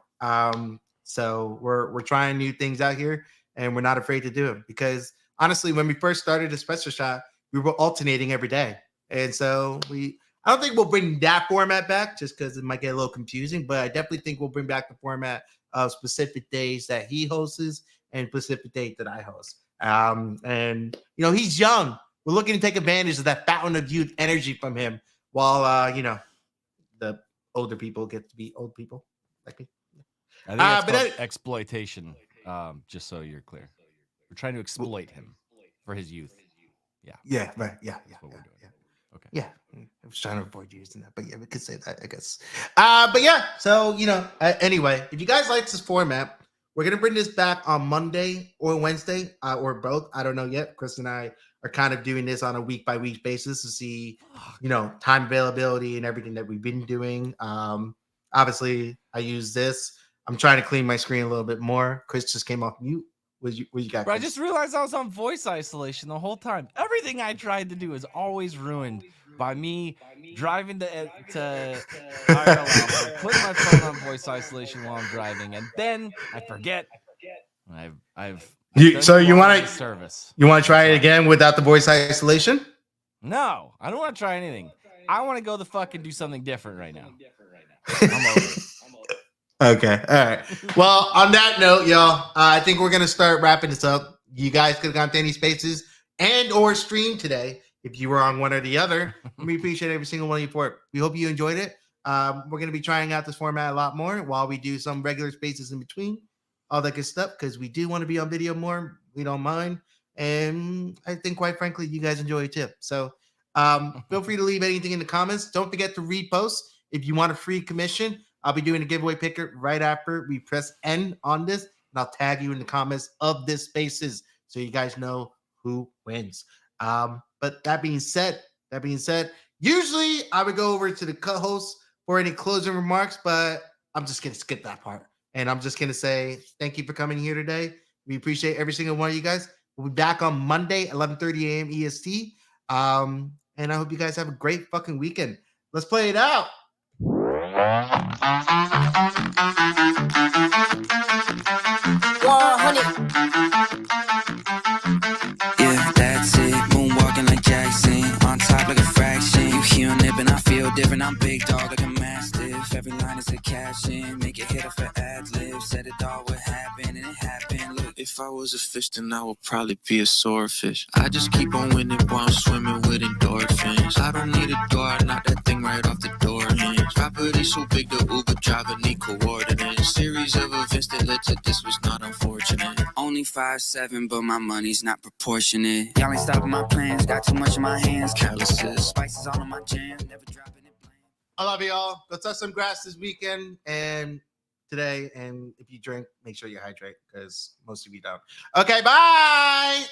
So we're trying new things out here, and we're not afraid to do them because honestly, when we first started Espresso Shot, we were alternating every day, and so I don't think we'll bring that format back just because it might get a little confusing. But I definitely think we'll bring back the format of specific days that he hosts and specific days that I host. And he's young. We're looking to take advantage of that fountain of youth energy from him while, the older people get to be old people like me. I think that's called exploitation, just so you're clear. We're trying to exploit him for his youth. Yeah. Yeah, right. Yeah. That's what we're doing. Okay. Yeah. I was trying to avoid using that, but yeah, we could say that, I guess. But yeah, so, anyway, if you guys like this format, we're going to bring this back on Monday or Wednesday or both. I don't know yet. Chris and I are kind of doing this on a week-by-week basis to see, time availability and everything that we've been doing. Obviously, I use this. I'm trying to clean my screen a little bit more. Chris just came off mute. What you got? Bro, I just realized I was on voice isolation the whole time. Everything I tried to do is always ruined by me driving to Ireland, putting my phone on voice isolation while I'm driving, and then I forget. So you want to service? You want to try it again without the voice isolation? No, I don't want to try anything. I want to go the fuck and do something different right now. I'm over it. Okay. All right. Well, on that note, y'all, I think we're going to start wrapping this up. You guys could have gone to any spaces and or stream today if you were on one or the other. We appreciate every single one of you for it. We hope you enjoyed it. We're going to be trying out this format a lot more while we do some regular spaces in between, all that good stuff, because we do want to be on video more. We don't mind. And I think, quite frankly, you guys enjoy it too. So feel free to leave anything in the comments. Don't forget to repost if you want a free commission. I'll be doing a giveaway picker right after we press N on this, and I'll tag you in the comments of this spaces so you guys know who wins. But that being said, usually I would go over to the co-host for any closing remarks, but I'm just going to skip that part. And I'm just going to say thank you for coming here today. We appreciate every single one of you guys. We'll be back on Monday, 11:30 a.m. EST. And I hope you guys have a great fucking weekend. Let's play it out. Yeah, that's it. Moonwalking like Jackson, on top like a fraction. You hear nipping, I feel different. I'm big dog like a mastiff. Every line is a caption, make it hit off for ad libs. Said it all would happen, and it happened. Look, it If I was a fish, then I would probably be a swordfish. I just keep on winning while I'm swimming with endorphins. I don't need a door, I knock that thing right off the door hinge. Property so big, the Uber driver need coordinates. Series of events that led to this was not unfortunate. Only 5'7", but my money's not proportionate. Y'all ain't stopping my plans, got too much in my hands. Calluses, spices all in my jam, never dropping it bland. I love you all. Go touch some grass this weekend and today. And if you drink, make sure you hydrate because most of you don't. Okay, bye.